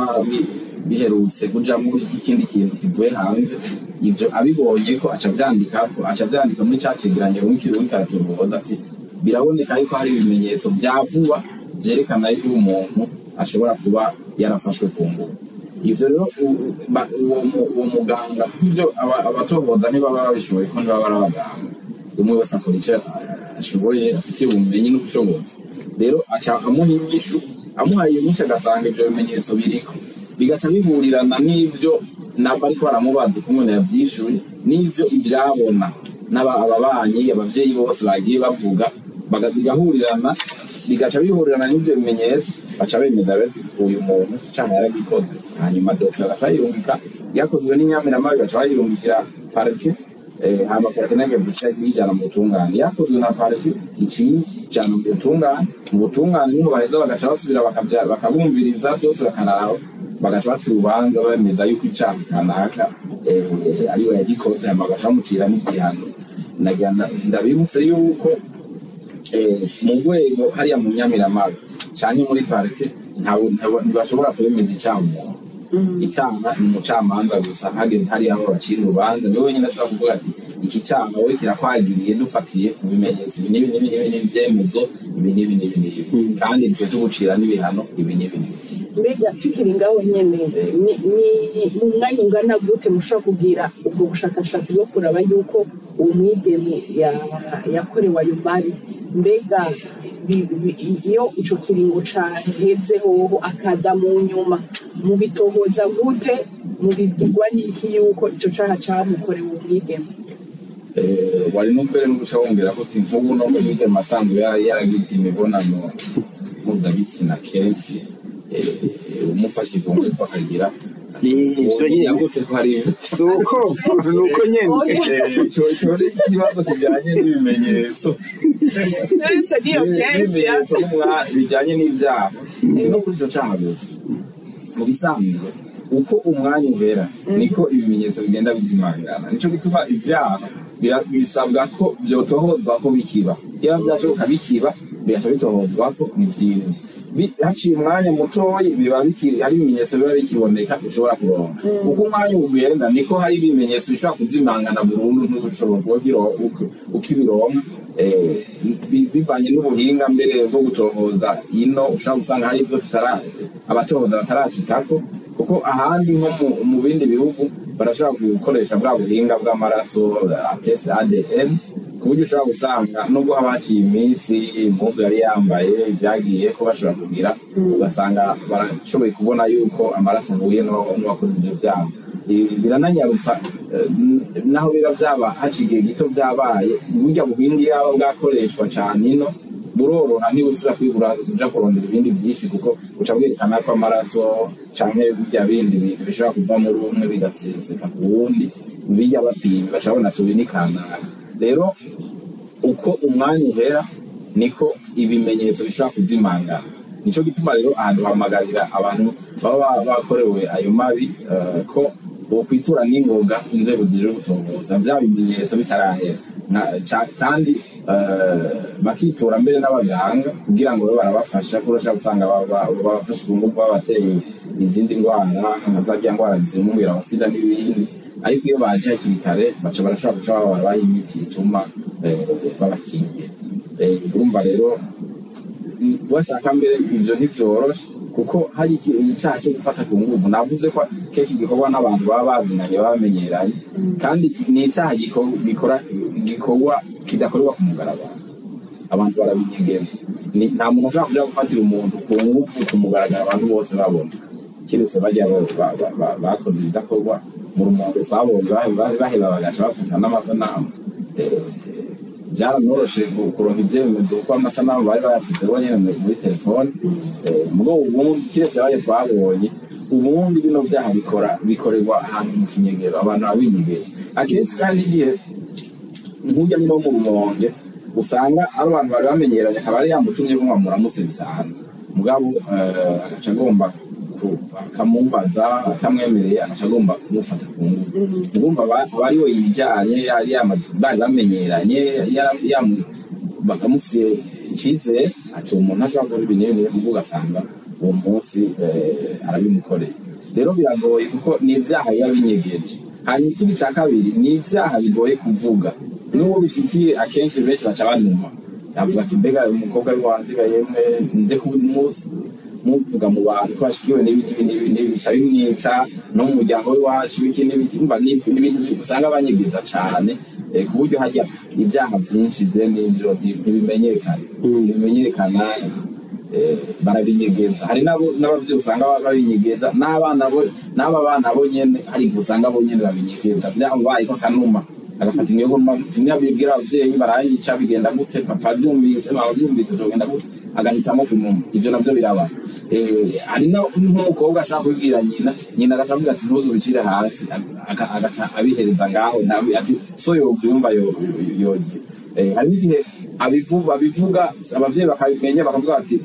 biherutse kujamwo ikindi kintu kivuye hanze. Ivyo abibonye ko aca vyandika muri ca cegeranyo w'ikirundi karaturuboza ati biraboneka yuko hari ibimenyetso vya vuba vyerekana yuko umuntu ashobora kuba yarafashwe ku nguvu. Ivyo rero uwo muganga ivyo abatohoza ntibaba babishoboye ko ntibaba ari abaganga, umwe wese akora ico ashoboye afitiye ubumenyi n'ubushobozi. Rero aca amuha iyo nyinshi agasanga ivyo bimenyetso biriko, bigaca bihurirana n'ivyo bariko baramubaza ukuntu yavyishuye n'ivyo ivyabona ababanyi abavyeyi bose bagiye bavuga, bigahurirana bigaca bihurirana n'ivyo bimenyetso, baca bemeza bati uyu muntu icaha yaragikoze. Hanyuma dosiye bagaca bayirungika, yakozwe n'inyamiramabi baca bayirungikira parike, hama parike nayo igaca iyijana mu butungane. Yakozwe na parike iciye ijana mu butungane, niho baheza bagaca basubira bakabumviriza byose bakaraba, bagaca baca urubanza bemeza yuko icaha kanaka ariwe yagikoze, hama bagaca bamucira n'igihano. Ndabibutse yuko mu rwego hariya mu nyamiramabi canke muri parike ntibashobora kwemeza icaha umuntu. Icaha ni umucamanza gusa, hageze hariya aho bacira urubanza niwe wenyine ashobora kuvuga ati iki caha wowe kirakwagiriye dufatiye ku bimenyetso ibi n'ivyemezo ibi kandi duce tugucira n'ibihano ibi. Mbega tukiri ngaho nyene ni mu mwanya ungana gute mushobora kugira ubwo bushakashatsi bwo kuraba yuko uwo mwigeme yakorewe ayo mabi? Mbega iyo ico kiringo caheze hoho akaza mu nyuma mubitohoza gute, mubibwirwa n'iki yuko ico caha camukorewe umwigeme? Wari n'ubwere n'uguca wongera ko uti nk'ubu no mwigeme asanzwe yaragize imibonano mpuzabitsina kenshi, umufashe ku ngufu akagira ivyo nyene nuko nyene ikibazo kijanye n'ibimenyetso turetse niyo kenshi bijanye n'ivyaha no kuri ico caha gusa. Mu bisanzwe uko umwanya uhera niko ibimenyetso bigenda bizimangana, nico gituma ivyaha bisabwa ko vyotohozwa ko bikiba, iyo vyashoboka bikiba bigaca bitohozwa ko ni vyiza. Haciye umwanya mutoyi biba bikiri hari ibimenyetso biba bikiboneka ushobora kuronka. Uko umwanya ugenda niko hari ibimenyetso bishobora kuzimangana burundu ntushobora ukibironka, bivanye n'ubuhinga mbere bwo gutohoza ino. Ushobora gusanga hari ivyo abatohoza batarashikako, kuko ahandi nko mu bindi bihugu barashobora gukoresha bwa buhinga bw'amaraso test ADN, ku buryo ushobora gusanga nubwo haba haciye iminsi impuzu yari yambaye vyagiye ko bashobora kugira, ugasanga barashoboye kubona yuko amaraso ahuye n'uwakoze ivyo vyaha. Birananyarutsa naho biba vyaba haciye igihe gito vyabaye, burya buhinga yaba bwakoreshwa cane ino buroroha niba usubira kwigura uja kurondera ibindi vyinshi, kuko uca bwerekana ko amaraso canke burya bindi bintu bishobora kuva muri umwe bigatseseka ku wundi, birya bapima baca babona tubi ni kanaka. Rero uko umwanya uhera niko ibimenyetso bishobora kuzimangana. Nico gituma rero ahantu hamagarira abantu baba bakorewe ayo mabi ko bokwitura n'ingoga inzego zije gutohoza vya bimenyetso bitarahera, kandi bakitura mbere n'abaganga kugira ngo babe barabafasha, kurusha gusanga babafasha ku ngufu babateye izindi ndwara nka za ndwara zimubwira sida n'ibindi. Ariko iyo baje hakiri kare baca barashobora guca babaha imiti ituma babakingira. Urumva rero bashaka mbere ivyo ntivyoroshe, kuko hari icaha cyo gufata ku nguvu navuze ko kenshi gikorwa n'abantu baba bazinanye bamenyeranye, kandi ni icaha gikorwa kidakorwa ku mugaragaro. Abantu barabinyegenza, nta muntu ashobora kuja gufatira umuntu ku nguvu ku mugaragaro abantu bose babona, kiretse bajya bakoze ibidakorwa mu rumonge twabonye baheba bagaca bafata n'amasanamu. Byaramworoshe kuronka ivyemezo kuko amasanamu bari bayafise bo nyene muri telefone. Mugabo ubundi kiretse abaye twabonye ubundi bino vyaha bikorerwa ahantu mu kinyegero abantu babinyegeje akenshi kandi igihe nk'ujya no mu rumonge usanga ari abantu bari bamenyeranye akaba ari yamutumye ko muramutse bisanzwe mugabo agaca agomba akamumbaza atamwemereye agaca agomba kumufata ku nguvu ngumva abari we yijanye yari yamaze bari bamenyeranye bakamufitiye icizere ati umuntu ashobora gukora ibinini ubwo ugasanga uwo munsi arabimukoreye rero biragoye kuko ni ivyaha biba binyegeje hanyuma ikindi ca kabiri ni ivyaha bigoye kuvuga n'uwo bishikiye akenshi benshi baca banuma yavuga ati mbega umukobwa wanje yemwe nje ku munsi muvuga mu bantu ko bashikiwe n'ibi bica bimwica no mu muryango w'iwacu iki n'ibimva n'ibintu usanga banyegeza cane ku buryo hajya ibyaha byinshi bye n'ibyo bimenyekana barabinyegeza hari n'abavyeyi usanga babinyegeza n'aba bana bo nyene hari usanga bo nyene babinyegeza byabaye ko kanuma agafata inyogo tinabibwira abavyeyi baranyica bigenda gute papa byumvise mama byumvise bigenda gute agahitamo kunuma ivyo navyo biraba hari n'umukobwa ashaka kubwira nyina agaca avuga ati ntuzu bicire hasi agaca abihereza ngaho ati so yovyumva yogiye hari n'igihe babivuga abavyeyi bakabimenya bakavuga ati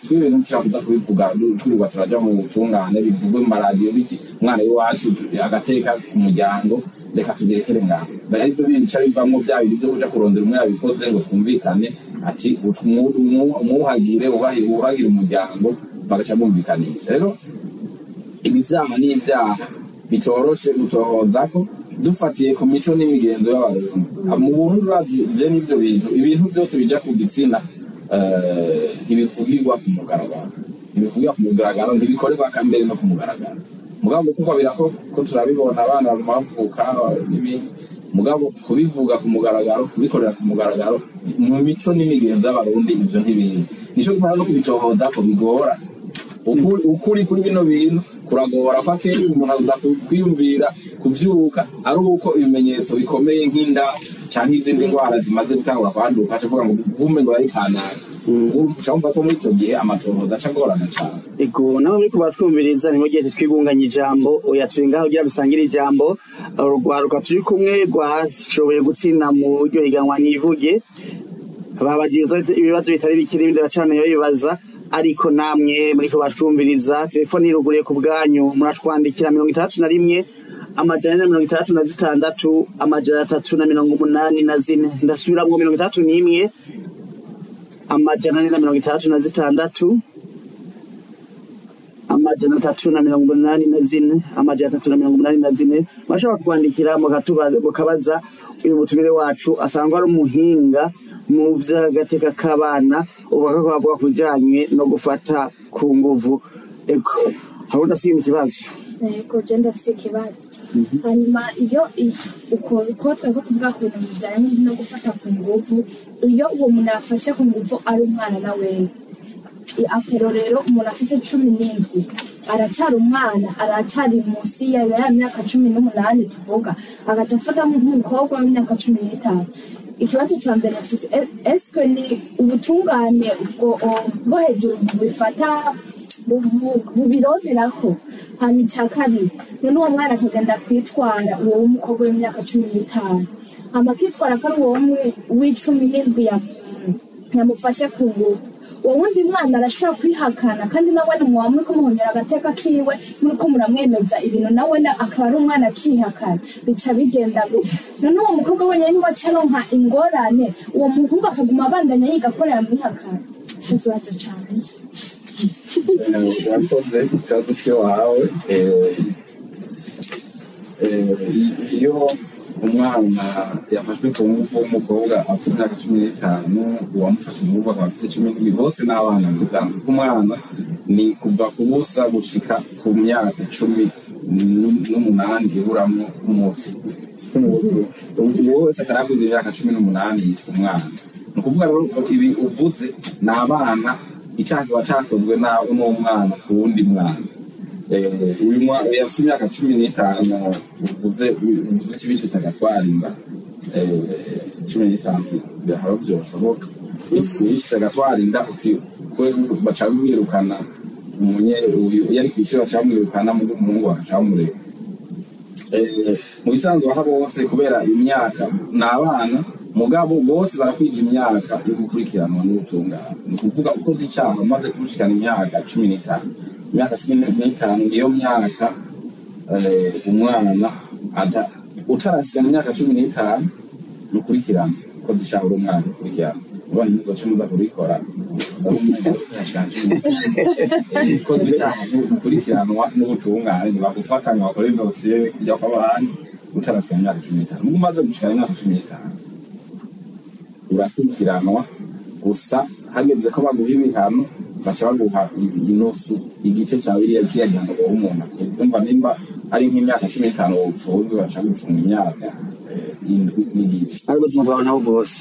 twe ibintu dushaka kuza kubivuga twirirwa turaja mu butungane bivugwe mu maradiyo biki umwana w'iwacu agateka ku muryango reka tugerekere ngaho arivyo bica bivamwo vya biri vyo kuja kurondera umwe yabikoze ngo twumvikane ati umuhagire uwuhagire umuryango bagaca bumvikanisha rero ibivyaha n'ivyaha bitoroshe gutohozako dufatiye ku mico n'imigenzo y'abarundi mu Burundi urazi je n'ivyo ibintu byose bija ku gitsina ntibivugirwa ku mugaragaro ntibikorerwa kambere no ku mugaragaro mugabo kuko birako ko turabibona abana bavuka n'ibindi mugabo kubivuga ku mugaragaro kubikorera ku mugaragaro mu mico n'imigenzo y'abarundi ivyo ntibindi nico gifana no kubitohoza ko bigora ukuri kuri bino bintu kuragora ko akenshi umuntu aza kwiyumvira kuvyuka ari uko ibimenyetso bikomeye nk'inda canke izindi ndwara zimaze gutangura kwanduka avuga ngo gume ngo ari kanaka urumva ko muri ico gihe amatohoza acagorana cane ego naho muri kubatwumviriza ni mu gihe twigunganya ijambo oya turi ngaho kugira dusangira ijambo urwaruka turi kumwe rwashoboye gutsinda mu buryo higanwa nivuge babagize ibibazo bitari bikiri ibindi bacana bibaza ariko namwe muri kubatwumviriza telefone iruguruye ku bwanyu muratwandikira 61 amajana 66 amajana 384 ndasubiramwo 61 amajana 466 amajana 384 amajana 384 bashobora twandikira mukabaza uyu mutumire wacu asangwa ari umuhinga mu vy'agateka k'abana ubaka bavuga kujanye no gufata ku nguvu eko habona sindi kibazo ko genda afise ikibazo hanyuma iyo uko twego tuvuga ku bintu bijanye no gufata ku nguvu iyo uwo muntu afashe ku nguvu ari umwana nawe akarorero umuntu afise 17 aracari umwana aracari munsi ya myaka 18 tuvuga agaca afata nk'umukobwa w'imyaka 15 ikibazo ca mbere afise eske ni ubutungane bwo hejuru bifata bubironderako hanyuma ica kabiri none uwo mwana akagenda kwitwara uwo w'umukobwa w'imyaka 15 amakitwara ko ari uwo w'17 yamufashe ku nguvu uwo wundi mwana arashobora kwihakana kandi nawe ni muba muri kumuhonyera agateka kiwe muri ko muramwemeza ibintu nawe akaba ari umwana akihakana bica bigenda none uwo mukobwa wenyine niwe acaronka ingorane uwo muhungu akaguma abandanya yiga akorera mwihakana ikibazo cane urakoze ikibazo cy'iwawe iyo umwana yafashwe ku nguvu w'umukobwa afite imyaka 15 uwamufashe ku nguvu akaba afite 17 bose n'abana bisanzwe ku mwana ni kuva ku busa gushika ku myaka 18 iburamwo umunsi uwo wese ataraguze imyaka 18 yitwa umwana ni ukuvuga rero ibi uvuze ni abana icaha cakozwe nawe n'umwana ku wundi mwana uyu mwana yafite imyaka 15 uvuze bishitse agatwarinda 15 byahora byoshoboka bishitse agatwarinda uti baca birukana yari kwishura acamwirukana mu umuhungu akacamureka mu bisanzwe aha bose kubera imyaka n'abana mugabo bose barakwija imyaka yo gukurikiranwa n'ubutungane ni ukuvuga ukoze icaha umaze kurushikana imyaka 15 imyaka 15 niyo myaka umwana utarashika mu myaka 15 nukurikirana ukoze icaha uri umwana ukurikirana ubona nizo cumuza kubikora ukoze icaha nukurikiranwa n'ubutungane ntibagufata ngo bakore dosiye kujya kw'abandi utarashika mu myaka 15 nubwo umaze gushika imyaka 15 urakurikiranwa gusa hageze ko baguha ibihano baca baguha inusu igice cya biriya kiriya gihano umuntu umva nimba ari nk'imyaka 15 wopfuza baca gufunga imyaka n'igice ari ubuzima bwawe nabo bwose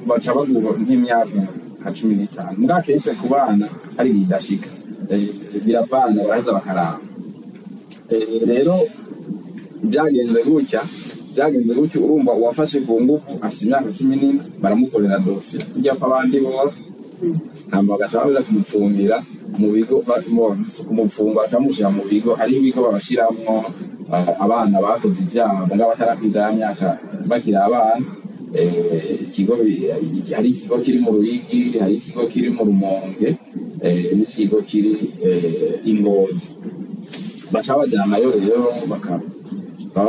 baca baguha nk'imyaka 15 mbwa kenshi ku bana ari bidashika biravana baraheza bakaraba rero byagenze gutya urumva uwafashe ku nguvu afite imyaka 11 baramukorera dosiye kujya ko abandi bose ntabwo bagashobora kumufungira mu bigo kumufunga bacamushyira mu bigo hari ibigo babashyiramo abana bakoze ibyaha mbwa batarakwiza ya myaka bakiri abana hari ikigo kiri mu Ruyigi hari ikigo kiri mu Rumonge n'ikigo kiri Ingozi baca bajyanayo rero baba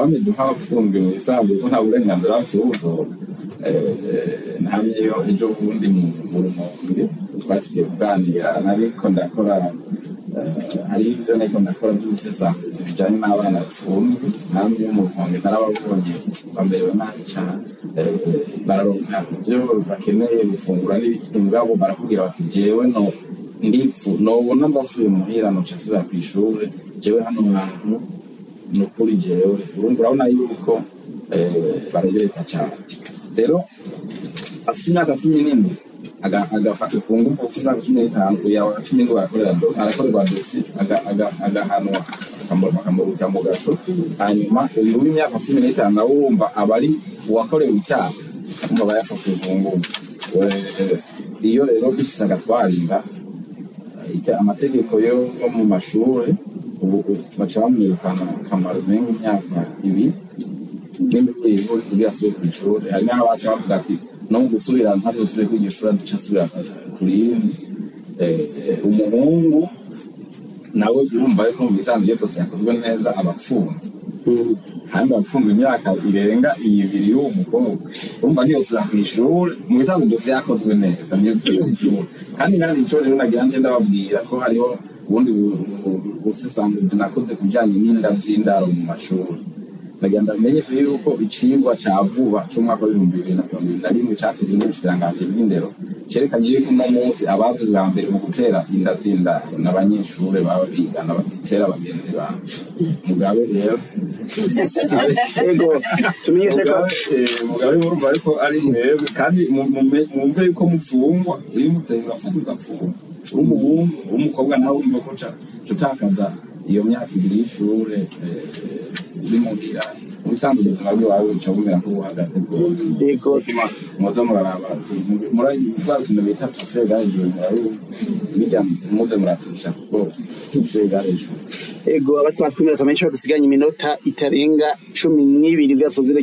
bameze nk'abafunzwe mu bisanzwe ko nta burenganzira bafite busohoka ntamyeyo ejo bundi mu Rumonge twatugiye kuganira nariko ndakora hari ibyo nariko ndakora by'ubusesanguzi bijyanye n'abana bafunzwe namwe mu Rumonge narababonye bamberewe nabi cyane bararonka ibyo bakeneye gufungura n'ibiki mugabo barakubwira bati jewe nobona ndasubiye muhira noca nsubira kw'ishure jewe hano hantu nukuri jewe urabona yuko baregereta cyane rero afite imyaka 17 agafata ku ngufu afite imyaka 15 kuyawa 17 arakorerwa dosi agahanwa akamuruka mu gaso hanyuma uyu w'imyaka 15 nawe wumva abari uwakorewe icaha umva yafashwe ku ngufu iyo rero bishitse agatwarinda amategeko yo mu mashuri ubu baca bamwirukana akamaro menshi imyaka 2 n'imikuri kugira asubire ku ishuri hari n'aho baca bavuga ati no gusubira ntazosubire kwiga ishuri duca asubira kuri umuhungu nawe urumva ko mu bisanzwe byose yakozwe neza abapfunzwe kandi abapfunzwe imyaka irenga 2 y'uwo mukobwa urumva ntiyosubira ku ishuri mu bisanzwe byose yakozwe neza ntiyosubira ku ishuri kandi ico rero nagira nje ndababwira ko hariho ubundi busesanguzi nakoze kujyanye n'inda z'indaro mu mashuri ndagenda menyesha yuko icigwa ca vuba c'umwaka wa 2021 cakoze n'ubushikiranganji bw'indero cerekanye yuko uno munsi abazi bwa mbere mu gutera inda z'indaro n'abanyeshure baba bigana bazitera bagenzi babo mugabe rero ego tumenyeshe ko mugabe urumva ariko ari mwebwe kandi mumve yuko mupfungwa urimutse urafatwa ugapfungwa umuhungu umukobwa nawe urimo koca tutakaza iyo myaka 2 y'ishure bimugira ubisanzwe ubuzima bwawe buca bumera nk'ubuhagaze bwose yego muza muraraba murayitwa ibintu bita tusegarejwe bijya muze muratusha kuko tusegarejwe ego abatwatwimira tumenyesha dusiganye iminota itarenga 12 gasozere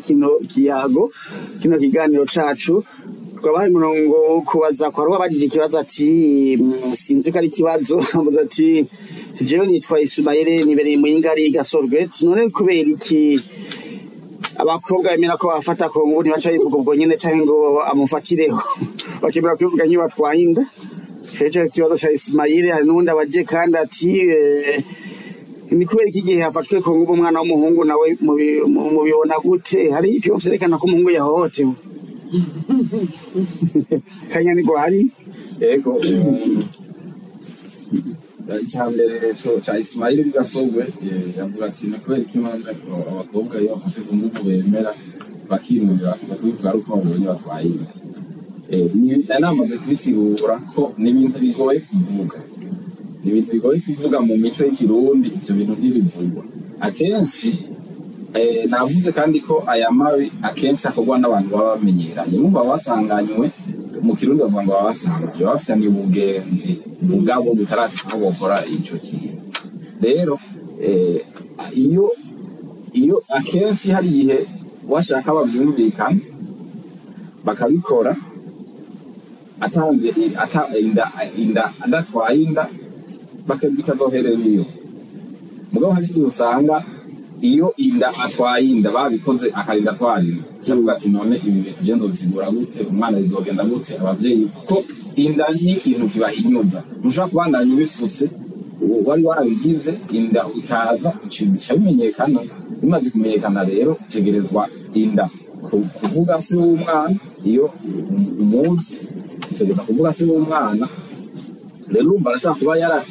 kino kiganiro cacu twabaye murongo kubaza kwa ruba bagije ikibazo ati sinzi ko ari ikibazo avuze ati jewe nitwa Isumayire nibereye mu ingari gasorwe none kubera iki abakobwa bemera ko bafata ko ngo ntibaca bivuga ubwo nyene canke ngo amufatireho bakemera kwivuga nki batwaye inda heje ikibazo cya Isumayire hari n'undi abaje kandi ati ni kubera iki gihe hafashwe ko ngo umwana w'umuhungu nawe mubibona gute hari ibyo vyerekana ko umuhungu yahohotewe kanyani gwari ego icyambere cya Isumayire bigasogwe yavuga ati nakubera ikimana abakobwa iyo bafashe ku ngufu bemera bakinumira bakaza kubivuga ari uko babonye batwaye inda namaze kubisigura ko n'ibintu bigoye kuvuga mu mico y'ikirundi ivyo bintu ntibivugwa akenshi navuze kandi ko aya mabi akenshi akorwa n'abantu baba bamenyeranye bumva basanganywe mu kirundi bavuga ngo babasanganywe bafitaniye ubugenzi ubwabo butarashika gukora ico kintu rero iyo akenshi hari igihe washaka bavyumvikana bakabikora adatwaye inda bikazoherera iyo mugabo hari igihe usanga iyo inda atwaye inda babikoze akarinda atwarinda cyangwa ati none ibi bintu genzo bisigura gute umwana bizogenda gute abavyeyi kuko inda ni ikintu kibahinyuza mushobora kubandanya ubifutse wari warabigize inda ikaza ucibica bimenyekana bimaze kumenyekana rero utegerezwa inda kuvuga se w'umwana iyo umuzi utegereza kuvuga se w'umwana rero urumva arashaka kuba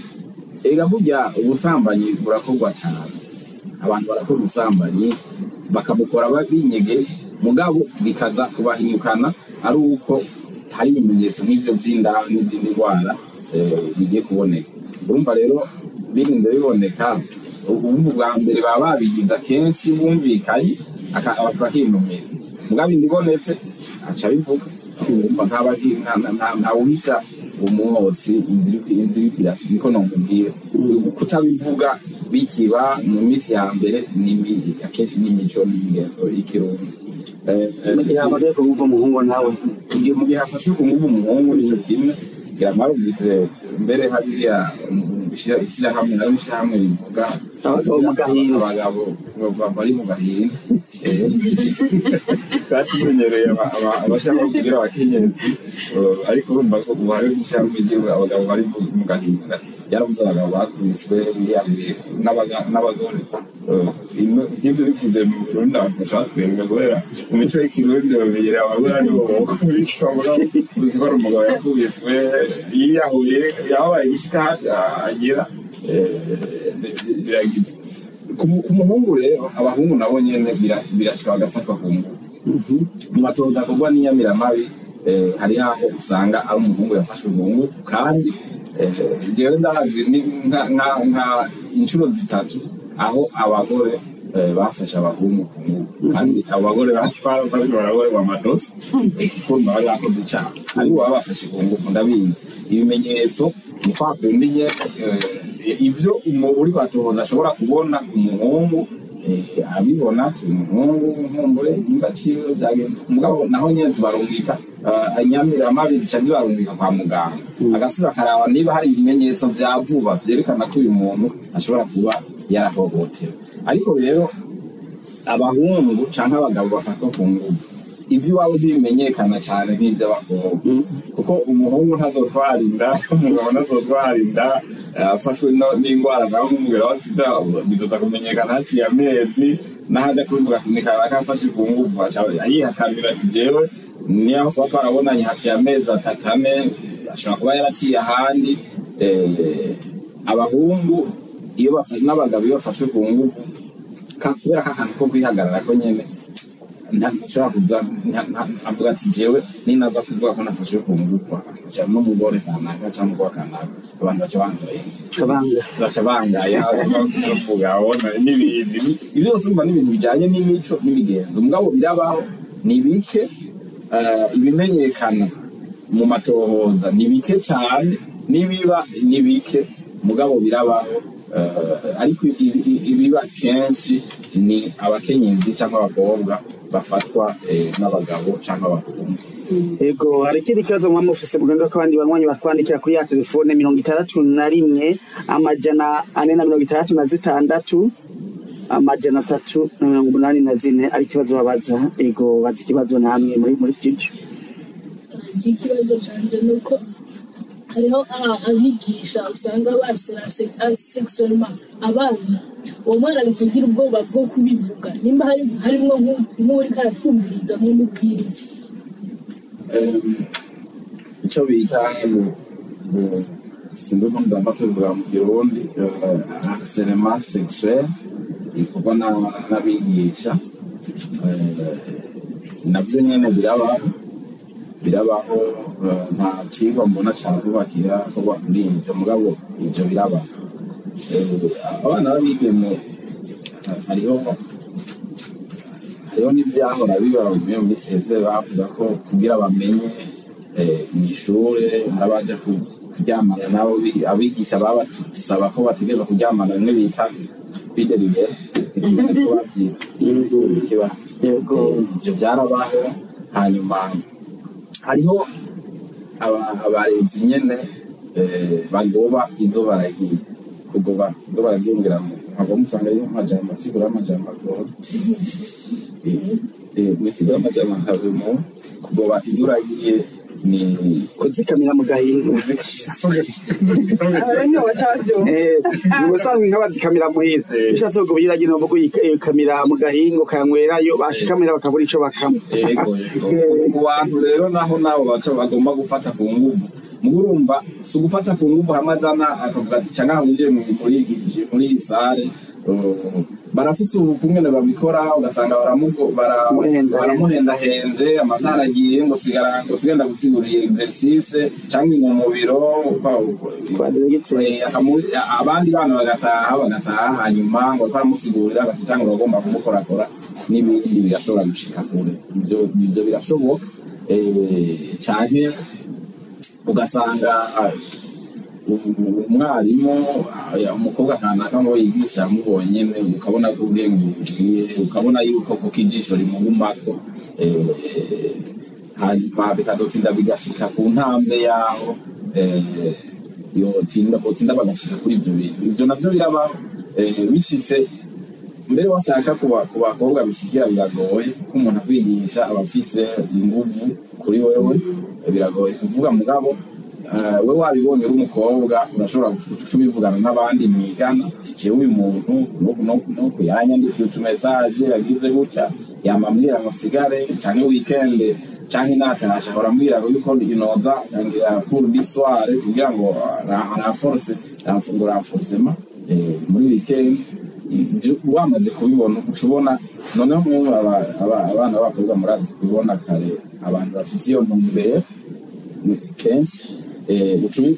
Erega burya ubusambanyi burakorwa cyane abantu barakora ubusambanyi bakabukora binyegeje mugabo bikaza kubahinyukana ari uko hari ibimenyetso nk'ivyo by'inda n'izindi ndwara bigiye kuboneka urumva rero birinze biboneka ubumvu bwa mbere baba babigiza kenshi bumvikanye bakinumira mugabo indibonetse aca bivuga ntawuhisha umwotsi inzira irashika niko nomubwira kutabivuga bikiba mu minsi ya mbere akenshi n'imico n'imigenzo y'ikirundi mu gihe hamaze kumva umuhungu nawe mu gihe hafashwe ku nguvu umuhungu nico kimwe yamarubise mbere hariya ishirahamwe nawe ishirahamwe rivuga abagabo mu gahinda abagabo bari mu gahinda katumenyereye abashaka kugira abakenyezi ariko urumva ko ubuhari bw'ishirahamwe ry'igihugu abagabo bari mu gahinda yaravuze abagabo bakubiswe n'abagore ibyo bivuze mu Burundi abantu twebwe kubera mu mico y'ikirundi babiri abagore aribo bakubiswa uzi ko ari umugabo yakubiswe yiyahuye yabaye gushika agira biragize ku muhungu rero abahungu nabo nyene birashika bagafatwa ku nguvu mu matoza kugwa n'inyamiramabi hari aho usanga ari umuhungu yafashwe ku nguvu kandi jewe ndazi nka inshuro zitatu aho abagore bafashe abahungu ku nguvu kandi abagore barafashwe baraborerwa amadosi kuko bari bakoze icaha ariko baba bafashe ku nguvu ndabizi ibimenyetso ni kwa kundi ivyo uri batohoza ashobora kubona umuhungu abibona turi umuhungu nkumbure imbaciwe byagenze umugabo naho nyene tubarungika inyamiramabi zica zibarungika kwa muganga agasura akaraba niba hari ibimenyetso vya vuba vyerekana ko uyu muntu ashobora kuba yarahohotewe ariko rero abahungu canke abagabo bafatwa ku nguvu ivyo iwabo ntibimenyekana cyane nk'ivy'abakobwa kuko umuhungu ntazotwara inda umugabo ntazotwara inda afashwe n'indwara naho nk'umugera wa sida bizoza kumenyekana haciye amezi n'ahajya kubivuga ati nikaraka afashe ku nguvu ayihakanira ati jewe niyaho tuba twarabonanye haciye amezi 3 ashobora kuba yaraciye ahandi abahungu iyo n'abagabo iyo bafashwe ku nguvu kubera akantu ko kwihagarara ko nyene ntashobora kuza avuga ati jewe ninaza kuvuga ko nafashwe ku nguvu cyane n'umugore kanaka cyangwa umugore kanaka abantu baca bangaye bavuga abona n'ibindi ibyo byose mba n'ibintu bijyanye n'imico n'imigenzo mugabo birabaho ni bike ibimenyekana mu matohoza ni bike cyane nibiba ni bike mugabo birabaho ariko ibiba kenshi ni abakenyezi cyangwa abakobwa bafatwa n'abagabo cyangwa abahungu. Ego hari ikindi kibazo mwamufise muganga ko abandi banywanyi batwandikira kuri ya telefone 61 amajana 466 amajana 384 ari kibazo babaza. Ego bazi ikibazo namwe muri studio. Ikibazo canje nuko hariho abigisha usanga baserase sexuellement abana uwo mwana agacigira ubwoba bwo kubivuga nimba harimo nk'uri karatwumviriza mu mubwiriki icyo bita sinzi uko ndumva tubivuga mu Kirundi harcèlement sexuel ikorwa n'abigisha navyo nyene birabaho nta cigwa mbona cyakubakira ko kuri ivyo mugabo ivyo birabaho abana b'abigeme hariho n'ivyahora biba mu minsi iheze bavuga ko kugira bamenye mw'ishure harabaja kuryamana nabo abigisha baba batusaba ko bategeza kuryamana bimwe bita kwideribera ko bavyita yego ivyo vyarabaho hanyuma hariho abarezi nyene bagoba izo baragiye kugoba izo barabyumvira nkava musanga yo amajambo asigura amajambo agoba wisigura amajambo nkavemo kugoba izo uragiye ni kuzikamira mu gahingo abana bacavyo ubusanzwe nk'abazikamira muhira bishatse ngo biragira no kamira mu gahingo kanywerayo bashikamira bakabura ico bakama yego abantu rero naho nabo baca bagomba gufata ku nguvu mugurumva si ugufata ku nguvu hamazana akavuga ati canga winjiye muri sare barafise ukungene babikora ugasanga baramuhendahenze amasaha aragiye ngo sigenda gusigurira exercice canke mu mubiro abandi bana bagataha hanyuma ngo baramusigurira bagacitanga bagomba kumukorakora n'ibindi birashobora gushika kure ivyo birashoboka canke ugasanga umwarimu umukobwa kanaka ngo yigisha mubonye nyene ukabona ko ubwenge bugiye ukabona yuko kuko ijisho rimugumako hanyuma bikazotsinda bigashika ku ntambwe yaho yotinda bagashika kuri ivyo bintu ivyo navyo birabaho bishitse mbere washaka ku bakobwa bishikira biragoye ko umuntu akwigisha abafise inguvu kuri wewe biragoye kuvuga mugabo we wabibonye uri umukobwa urashobora kubivugana n'abandi mwigana jewe uyu muntu no kuyanyandikiye utumesage yagize gutya yamambwira ngo sigare canke weekend canke natasha barambwira yuko inoza ngira cours du soir kugira ngo renforcement muri weekend wamaze kubibona ucubona noneho mwe abana b'abakobwa murazi kubibona kare abantu bafise iyo ntumbero kenshi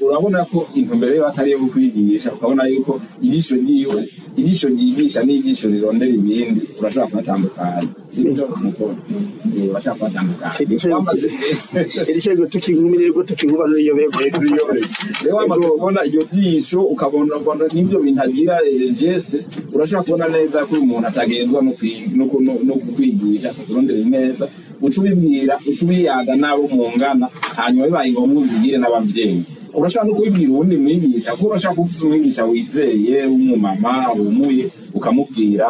urabona ko intumbero yo atari yo kukwigisha ukabona yuko ijisho ryigisha n'ijisho rirondera ibindi urashobora kubatandukanya sibyo mukora urashobora kubatandukanya ijisho ryo tukinkumirira tukinkuba rero wamaze kubona iryo jisho ukabona n'ivyo bintu agira geste urashobora kubona neza ko umuntu atagenzwa no kukwigisha kurondera neza ucubibwira ucubiyaga nabo mungana hanyuma bibaye ngombwa ubigire n'abavyeyi urashaka no kubibwira uwundi mwigisha kuko urashaka ufise umwigisha wizeye w'umumama wumuye ukamubwira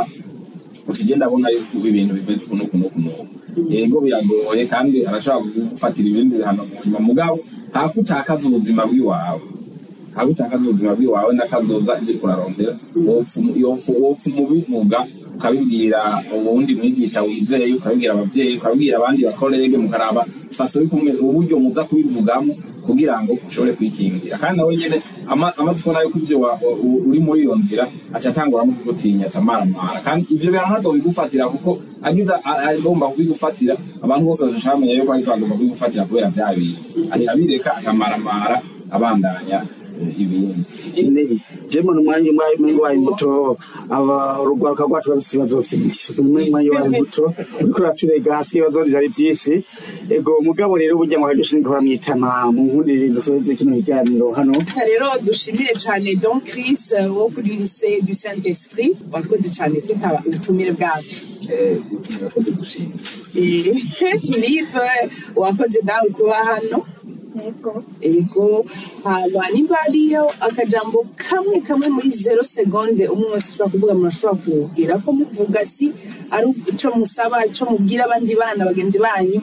uti je ndabona yuko ibintu bimeze kuno yego biragoye kandi arashaka gufatira ibindi hano mu mugabo hakutakaza ubuzima bw'iwawe n'akazoza iri kurarondera wofu mubivuga ukabibwira ubundi mwigisha wizeye ukabibwira abavyeyi ukabibwira abandi bakorege mukaraba faso y'ukumwe uburyo muza kubivugamo kugira ngo ushobore kwikingira kandi nawe nyene amaze kubona yuko ivyo uri muri iyo nzira aca atangura no kugutinya amaramara kandi ivyo bintu ntazobigufatira kuko agiza agomba kubigufatira abantu bose bazoshamenya yuko ariko agomba kubigufatira kubera vya bintu aca bireka akamaramara abandanya ibindi jemwe n'umwanya wayi muto urugwaruka rwacu bafise ibibazo vyinshi umwanya wayi muto uriko uraturega hasi ibibazo vyari vyinshi ego mugabo rero burya ngo hajye ngora mwitama mu nkundire dusoze kino kiganiro hano rero dushimire cane Don Chris wo kuri lycée du Saint-Esprit wakoze cane kwitaba ubutumire bwacu wakoze gushima Tulipe wakoze dawe kuba hano ego haba nimba hariyo akajambo kamwe muri 0 seconde umwe wese ushobora kuvuga murashobora kubwira ko muvuga si ari ico musaba ico mubwira abandi bana bagenzi banyu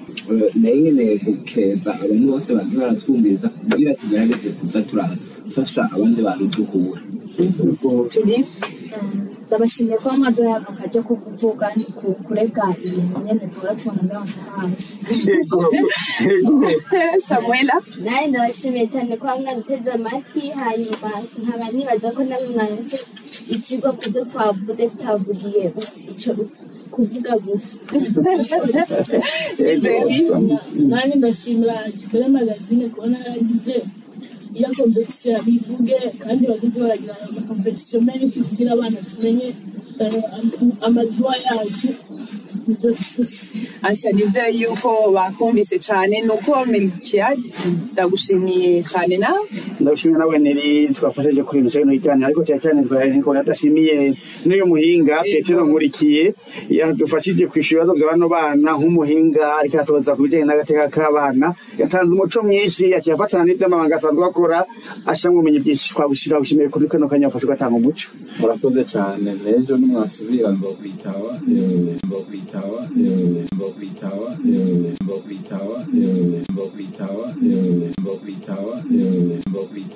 nayo nyene gukeza abantu bose bagiye baratwumviriza kugira tugerageze kuza turafasha abandi bantu duhura turi ndabashimiye ko amaduha yako kajya kuvuga kurega ibintu nyene tura tubona Samuela naye ndabashimiye cyane ko mwaduteze amatwi hanyuma nkaba nibaza ko namwe mwabise ikigo kubyo twavuze tutavugiye ico kuvuga gusa nanjye ndashimira Kubera magazine kubona yaragize iyo kompetisiyo bivuge kandi bazize baragira amakompetisiyo menshi kugira abana tumenye amadroit yacu nivyo dufise asha nizera yuko bakumvise cyane nuko Melchior ndagushimiye cyane na ndagushimiye nawe neri twafashije kuri ino higaniro ariko cyane twari ndashimiye n'uyu muhinga Pierre Nkurikiye yadufashije kwishura ibibazo by'abano bana nk'umuhinga ariko atoza kubijyanye n'agateka k'abana yatanze umuco mwinshi yakiyafatana n'iby'amabanga asanzwe akora ashamwe ubumenyi bwinshi twabushira gushimiye kuri kano kanya wafashe ugatanga umuco murakoze cyane n'ejo nimwasubira nzokwitaba